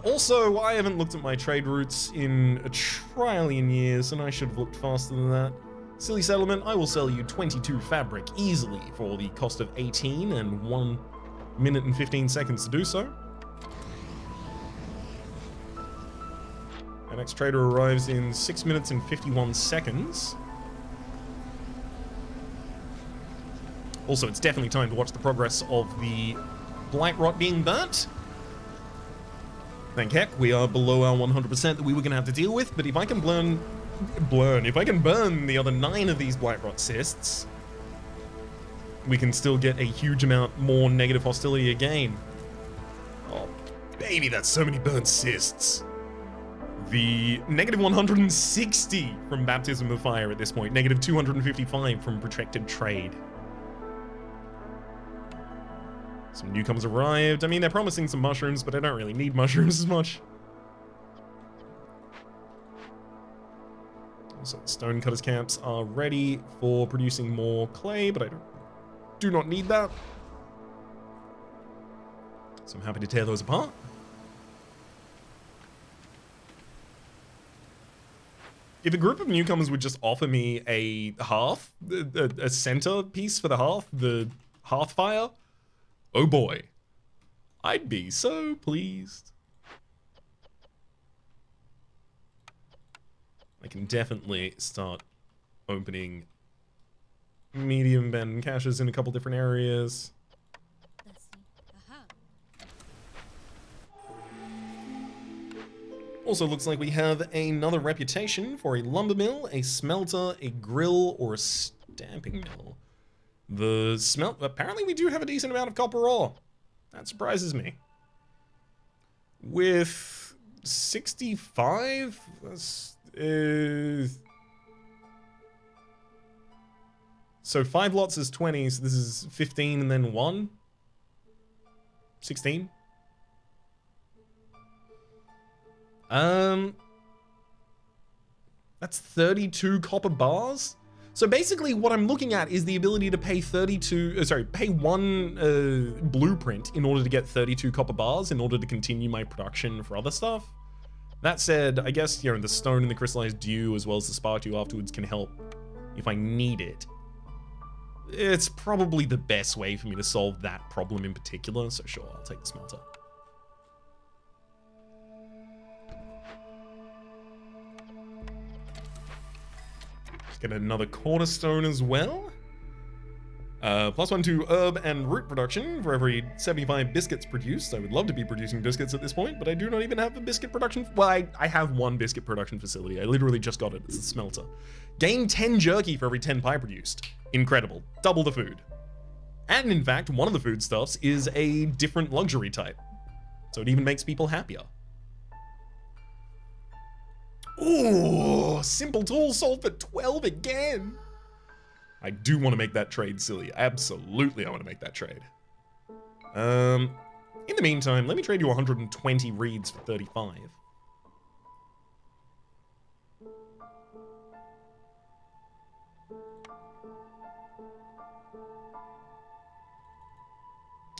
A: Also, I haven't looked at my trade routes in a trillion years, and I should have looked faster than that. Silly settlement, I will sell you 22 fabric easily for the cost of 18 and 1 minute and 15 seconds to do so. Our next trader arrives in 6 minutes and 51 seconds. Also, it's definitely time to watch the progress of the blight rot being burnt. Thank heck, we are below our 100% that we were going to have to deal with, but if I can burn the other 9 of these Blight Rot cysts, we can still get a huge amount more negative hostility again. Oh, baby, that's so many burnt cysts. The negative 160 from Baptism of Fire at this point, negative 255 from Protected Trade. Some newcomers arrived. I mean, they're promising some mushrooms, but I don't really need mushrooms as much. So the Stonecutters camps are ready for producing more clay, but I do not need that. So I'm happy to tear those apart. If a group of newcomers would just offer me a hearth, a center piece for the hearth, the hearth fire, oh boy, I'd be so pleased. I can definitely start opening medium abandoned caches in a couple different areas. Also looks like we have another reputation for a lumber mill, a smelter, a grill, or a stamping mill. The apparently we do have a decent amount of copper ore. That surprises me. With 65, so 5 lots is 20, so this is 15 and then 1? 16? That's 32 copper bars? So basically what I'm looking at is the ability to pay pay 1 blueprint in order to get 32 copper bars in order to continue my production for other stuff. That said, I guess, you know, the stone and the crystallized dew as well as the spark dew afterwards can help if I need it. It's probably the best way for me to solve that problem in particular, so sure, I'll take the smelter. Get another cornerstone as well. +1 to herb and root production for every 75 biscuits produced. I would love to be producing biscuits at this point, but I do not even have a biscuit production. Well, I have 1 biscuit production facility. I literally just got it. It's a smelter. Gain 10 jerky for every 10 pie produced. Incredible. Double the food. And in fact, one of the foodstuffs is a different luxury type. So it even makes people happier. Ooh, simple tools sold for 12 again. I do want to make that trade silly. Absolutely, I want to make that trade. In the meantime, let me trade you 120 reeds for 35.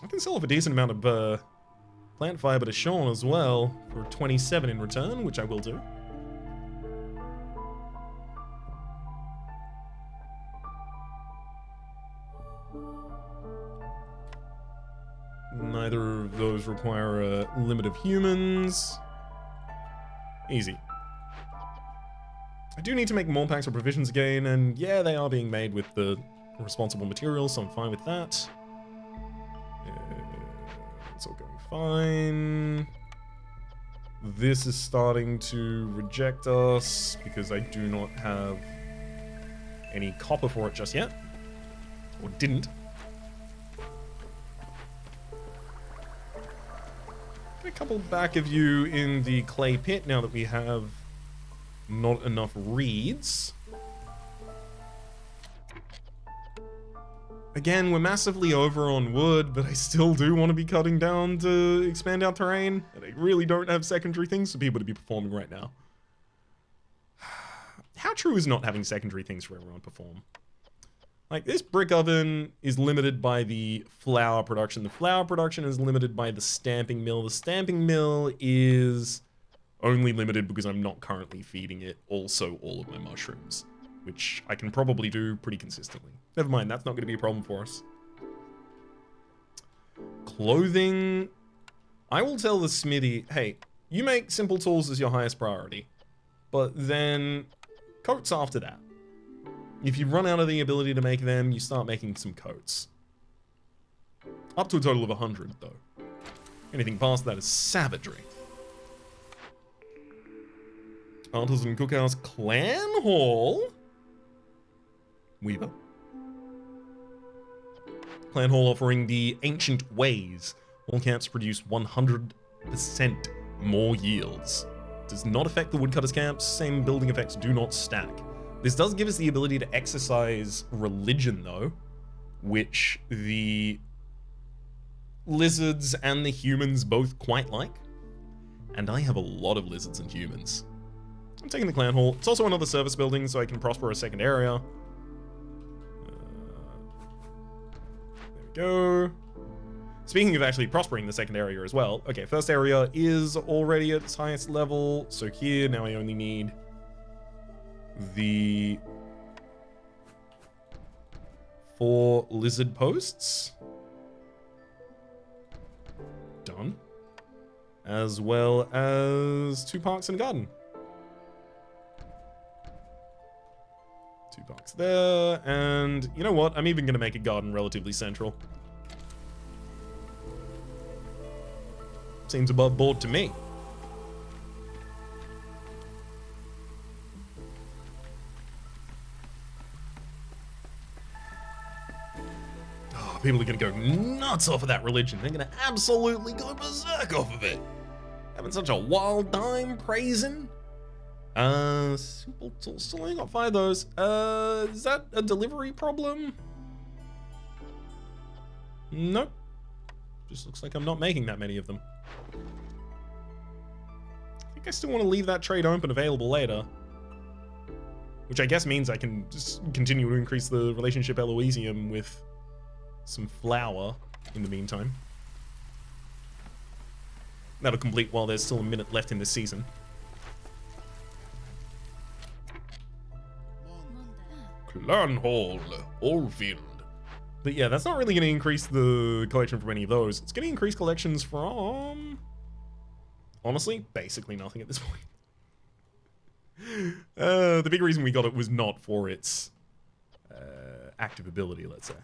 A: I can sell off a decent amount of plant fiber to Sean as well for 27 in return, which I will do. Neither of those require a limit of humans. Easy. I do need to make more packs of provisions again, and yeah, they are being made with the responsible materials, so I'm fine with that. It's all going fine. This is starting to reject us because I do not have any copper for it just yet. Or didn't. A couple back of you in the clay pit now that we have not enough reeds. Again, we're massively over on wood, but I still do want to be cutting down to expand our terrain, and I really don't have secondary things for people to be performing right now. How true is not having secondary things for everyone to perform? Like, this brick oven is limited by the flour production. The flour production is limited by the stamping mill. The stamping mill is only limited because I'm not currently feeding it also all of my mushrooms, which I can probably do pretty consistently. Never mind, that's not going to be a problem for us. Clothing. I will tell the smithy, hey, you make simple tools as your highest priority, but then coats after that. If you run out of the ability to make them, you start making some coats. Up to a total of 100, though. Anything past that is savagery. Artisan Cookhouse Clan Hall. Weaver. Clan Hall offering the Ancient Ways. All camps produce 100% more yields. Does not affect the woodcutters camps. Same building effects do not stack. This does give us the ability to exercise religion though, which the lizards and the humans both quite like. And I have a lot of lizards and humans. I'm taking the clan hall. It's also another service building, so I can prosper a second area. There we go. Speaking of actually prospering the second area as well. Okay, first area is already at its highest level. So here, now I only need the 4 lizard posts. Done. As well as 2 parks and a garden. 2 parks there, and you know what? I'm even going to make a garden relatively central. Seems above board to me. Oh, people are going to go nuts off of that religion. They're going to absolutely go berserk off of it. Having such a wild time praising. Still only got 5 of those. Is that a delivery problem? Nope. Just looks like I'm not making that many of them. I think I still want to leave that trade open available later. Which I guess means I can just continue to increase the relationship Eloisium with some flour in the meantime. That'll complete while there's still a minute left in this season. Clan Hall, Oldfield. But yeah, that's not really going to increase the collection from any of those. It's going to increase collections from... honestly, basically nothing at this point. The big reason we got it was not for its active ability, let's say.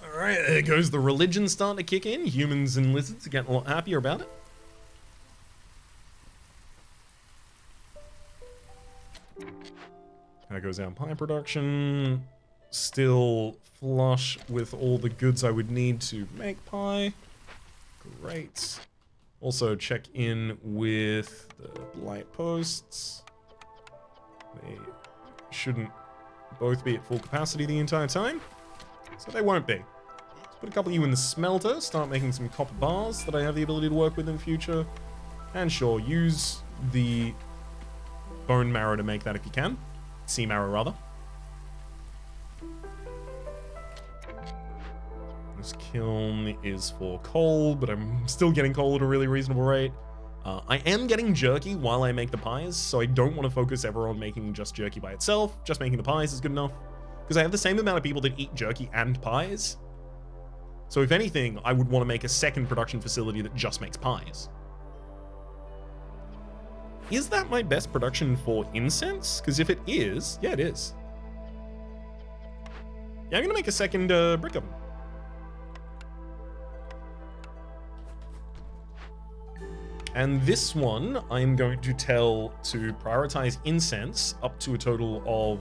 A: Alright, there goes the religion starting to kick in. Humans and lizards are getting a lot happier about it. There goes our pie production. Still flush with all the goods I would need to make pie. Great. Also check in with the blight posts. They shouldn't both be at full capacity the entire time, so they won't be. Let's put a couple of you in the smelter, start making some copper bars that I have the ability to work with in the future. And sure, use the bone marrow to make that if you can. Sea marrow, rather. This kiln is for coal, but I'm still getting coal at a really reasonable rate. I am getting jerky while I make the pies, so I don't want to focus ever on making just jerky by itself. Just making the pies is good enough. Because I have the same amount of people that eat jerky and pies. So if anything, I would want to make a second production facility that just makes pies. Is that my best production for incense? Because if it is, yeah, it is. Yeah, I'm going to make a second brick oven. And this one, I'm going to tell to prioritize incense up to a total of...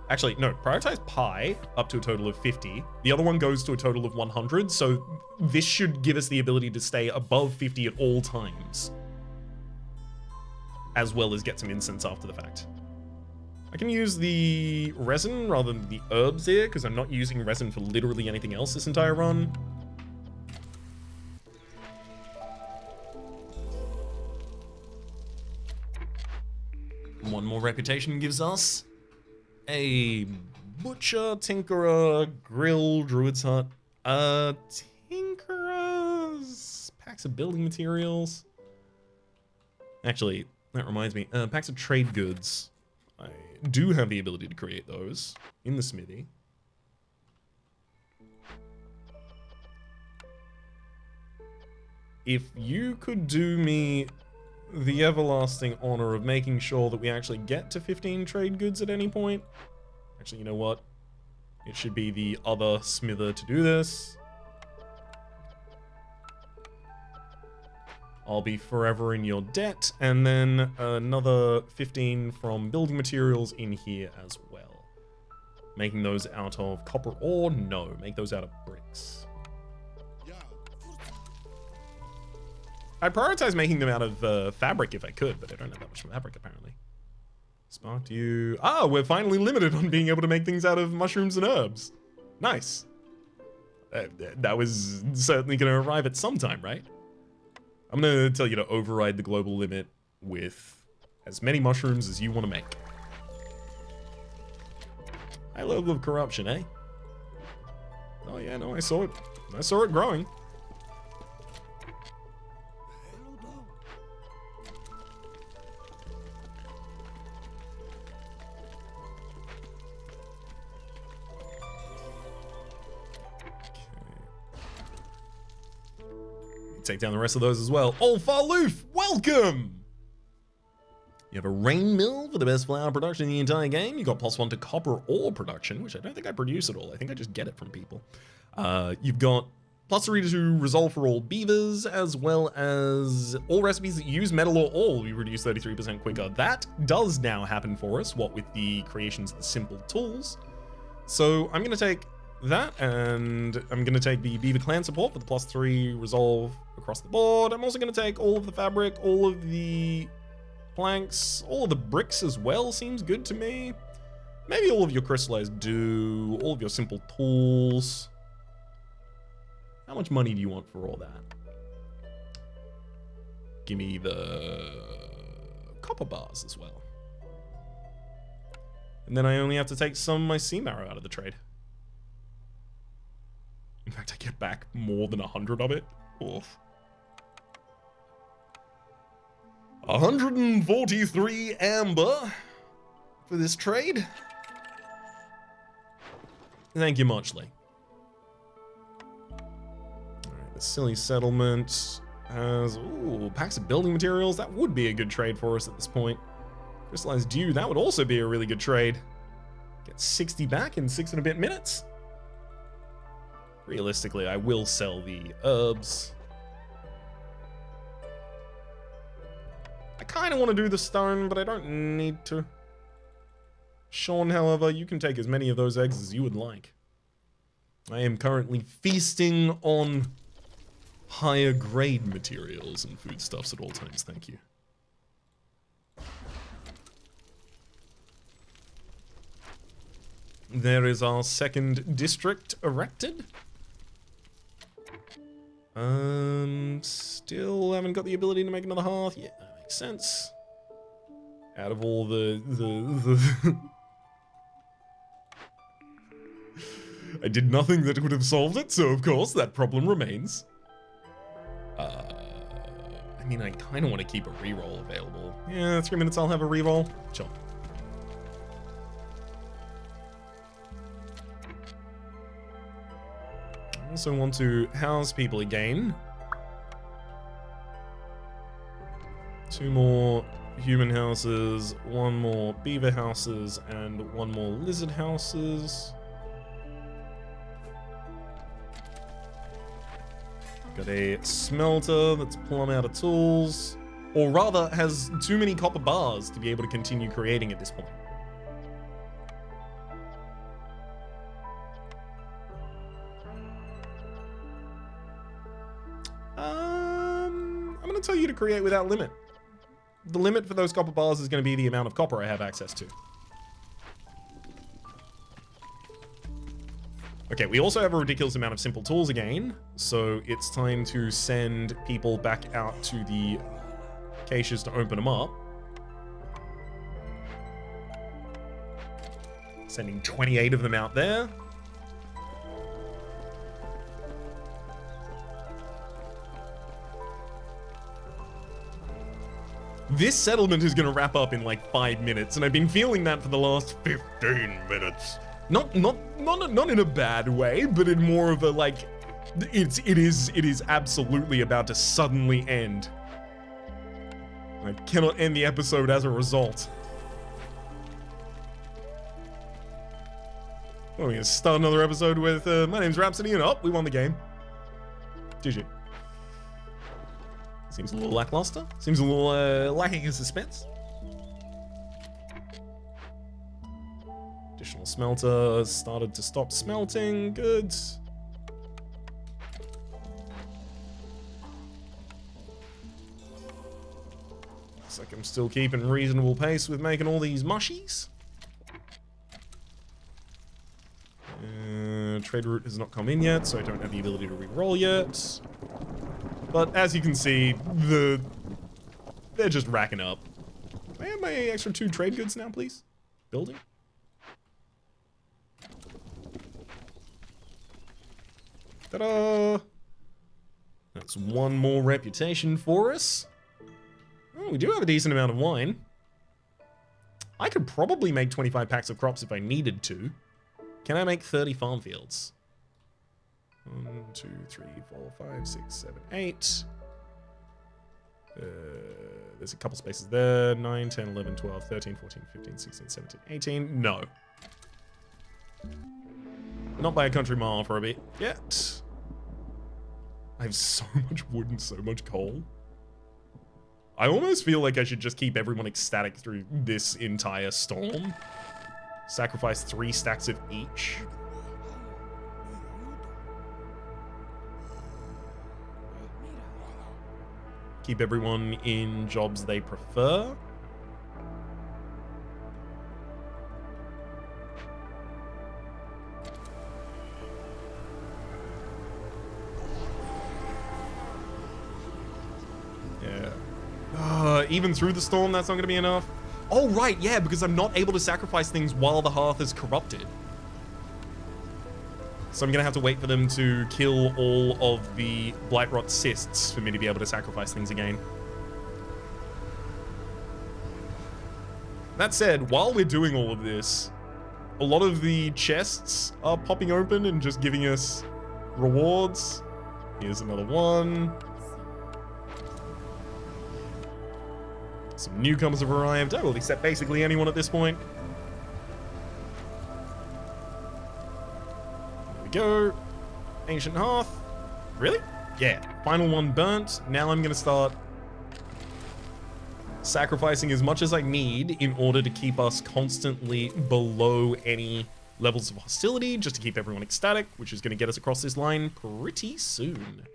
A: Actually, no, prioritize pie up to a total of 50. The other one goes to a total of 100, so this should give us the ability to stay above 50 at all times, as well as get some incense after the fact. I can use the resin rather than the herbs here, because I'm not using resin for literally anything else this entire run. One more reputation gives us a butcher, tinkerer, grill, druid's hut, tinkerers, packs of building materials. Actually, that reminds me, packs of trade goods. I do have the ability to create those in the smithy. If you could do me the everlasting honor of making sure that we actually get to 15 trade goods at any point. Actually, you know what? It should be the other smither to do this. I'll be forever in your debt. And then another 15 from building materials in here as well. Making those out of copper ore? No, make those out of bricks. I'd prioritize making them out of fabric if I could, but I don't have that much fabric apparently. Sparked you. Ah, we're finally limited on being able to make things out of mushrooms and herbs. Nice. That was certainly going to arrive at some time, right? I'm going to tell you to override the global limit with as many mushrooms as you want to make. High level of corruption, eh? Oh yeah, no, I saw it. I saw it growing. Take down the rest of those as well. Olfaloof, welcome! You have a rain mill for the best flour production in the entire game. You got +1 to copper ore production, which I don't think I produce at all. I think I just get it from people. You've got +3 to resolve for all beavers, as well as all recipes that use metal or ore will be reduced 33% quicker. That does now happen for us, what with the creations of the simple tools. So I'm going to take that, and I'm going to take the beaver clan support for the +3 resolve across the board. I'm also going to take all of the fabric, all of the planks, all of the bricks as well. Seems good to me. Maybe all of your crystallized dew, all of your simple tools. How much money do you want for all that? Give me the copper bars as well. And then I only have to take some of my sea marrow out of the trade. In fact, I get back more than 100 of it. Oof. 143 amber for this trade. Thank you muchly. Alright, the silly settlement has, ooh, packs of building materials. That would be a good trade for us at this point. Crystallized dew, that would also be a really good trade. Get 60 back in 6 and a bit minutes. Realistically, I will sell the herbs. I kind of want to do the stone, but I don't need to. Sean, however, you can take as many of those eggs as you would like. I am currently feasting on higher grade materials and foodstuffs at all times, thank you. There is our second district erected. Still haven't got the ability to make another hearth. Yeah, that makes sense. Out of all the I did nothing that would have solved it, so of course that problem remains. I mean, I kind of want to keep a reroll available. Yeah, 3 minutes I'll have a reroll. Sure. I also want to house people again. 2 more human houses, 1 more beaver houses, and 1 more lizard houses. Got a smelter that's plumb out of tools, or rather has too many copper bars to be able to continue creating at this point. I'm going to tell you to create without limit. The limit for those copper bars is going to be the amount of copper I have access to. Okay, we also have a ridiculous amount of simple tools again, so it's time to send people back out to the caches to open them up. Sending 28 of them out there. This settlement is going to wrap up in like 5 minutes, and I've been feeling that for the last 15 minutes. Not in a bad way, but in more of a like, it is absolutely about to suddenly end. I cannot end the episode as a result. Well, we're gonna start another episode with, my name's Rhapsody, and we won the game. GG. Seems a little lackluster. Seems a little, lacking in suspense. Additional smelter started to stop smelting. Good. Looks like I'm still keeping reasonable pace with making all these mushies. Trade route has not come in yet, so I don't have the ability to re-roll yet. But as you can see, they're just racking up. May I have my extra 2 trade goods now, please? Building? Ta-da! That's 1 more reputation for us. Oh, we do have a decent amount of wine. I could probably make 25 packs of crops if I needed to. Can I make 30 farm fields? 1, 2, 3, 4, 5, 6, 7, 8. There's a couple spaces there. 9, 10, 11, 12, 13, 14, 15, 16, 17, 18. No. Not by a country mile for a bit yet. I have so much wood and so much coal. I almost feel like I should just keep everyone ecstatic through this entire storm. Sacrifice 3 stacks of each. Keep everyone in jobs they prefer. Yeah. Even through the storm, that's not going to be enough. Oh, right, yeah, because I'm not able to sacrifice things while the hearth is corrupted. So I'm going to have to wait for them to kill all of the Blightrot cysts for me to be able to sacrifice things again. That said, while we're doing all of this, a lot of the chests are popping open and just giving us rewards. Here's another one. Some newcomers have arrived. I will accept basically anyone at this point. There we go. Ancient Hearth. Really? Yeah. Final one burnt. Now I'm going to start sacrificing as much as I need in order to keep us constantly below any levels of hostility, just to keep everyone ecstatic, which is going to get us across this line pretty soon.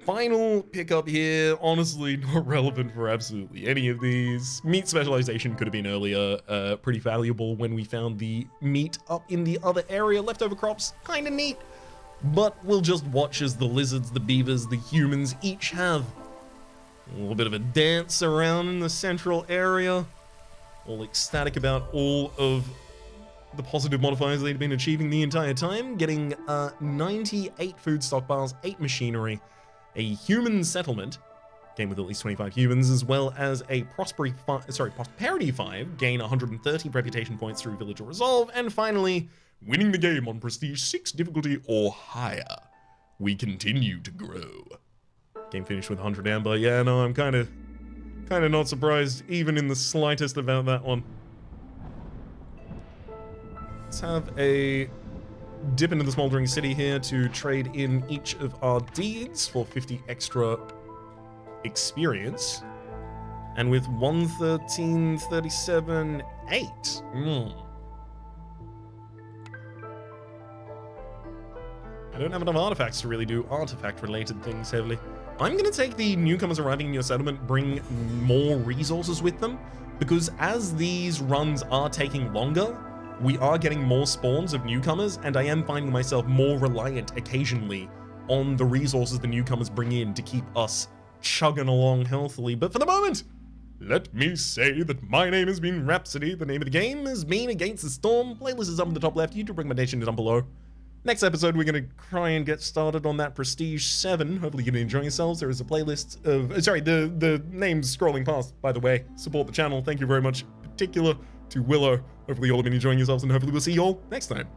A: Final pickup here, honestly not relevant for absolutely any of these. Meat specialization could have been earlier, pretty valuable when we found the meat up in the other area. Leftover crops, kind of neat, but we'll just watch as the lizards, the beavers, the humans each have a little bit of a dance around in the central area. All ecstatic about all of the positive modifiers they've been achieving the entire time, getting 98 food stockpiles, 8 machinery, a human settlement, game with at least 25 humans, as well as a prosperity 5, gain 130 reputation points through villager resolve, and finally, winning the game on prestige 6 difficulty or higher. We continue to grow. Game finished with 100 amber. Yeah, no, I'm kind of not surprised even in the slightest about that one. Let's have a dip into the smoldering city here to trade in each of our deeds for 50 extra experience. And with 113.37.8. I don't have enough artifacts to really do artifact-related things heavily. I'm going to take the newcomers arriving in your settlement, bring more resources with them, because as these runs are taking longer, we are getting more spawns of newcomers, and I am finding myself more reliant occasionally on the resources the newcomers bring in to keep us chugging along healthily. But for the moment, let me say that my name has been Rhapsody. The name of the game has been Against the Storm. Playlist is up in the top left. YouTube recommendation is down below. Next episode, we're going to try and get started on that Prestige 7. Hopefully you're enjoying yourselves. There is a playlist of... Sorry, the name's scrolling past, by the way. Support the channel. Thank you very much. In particular to Willow. Hopefully you all have been enjoying yourselves, and hopefully we'll see you all next time.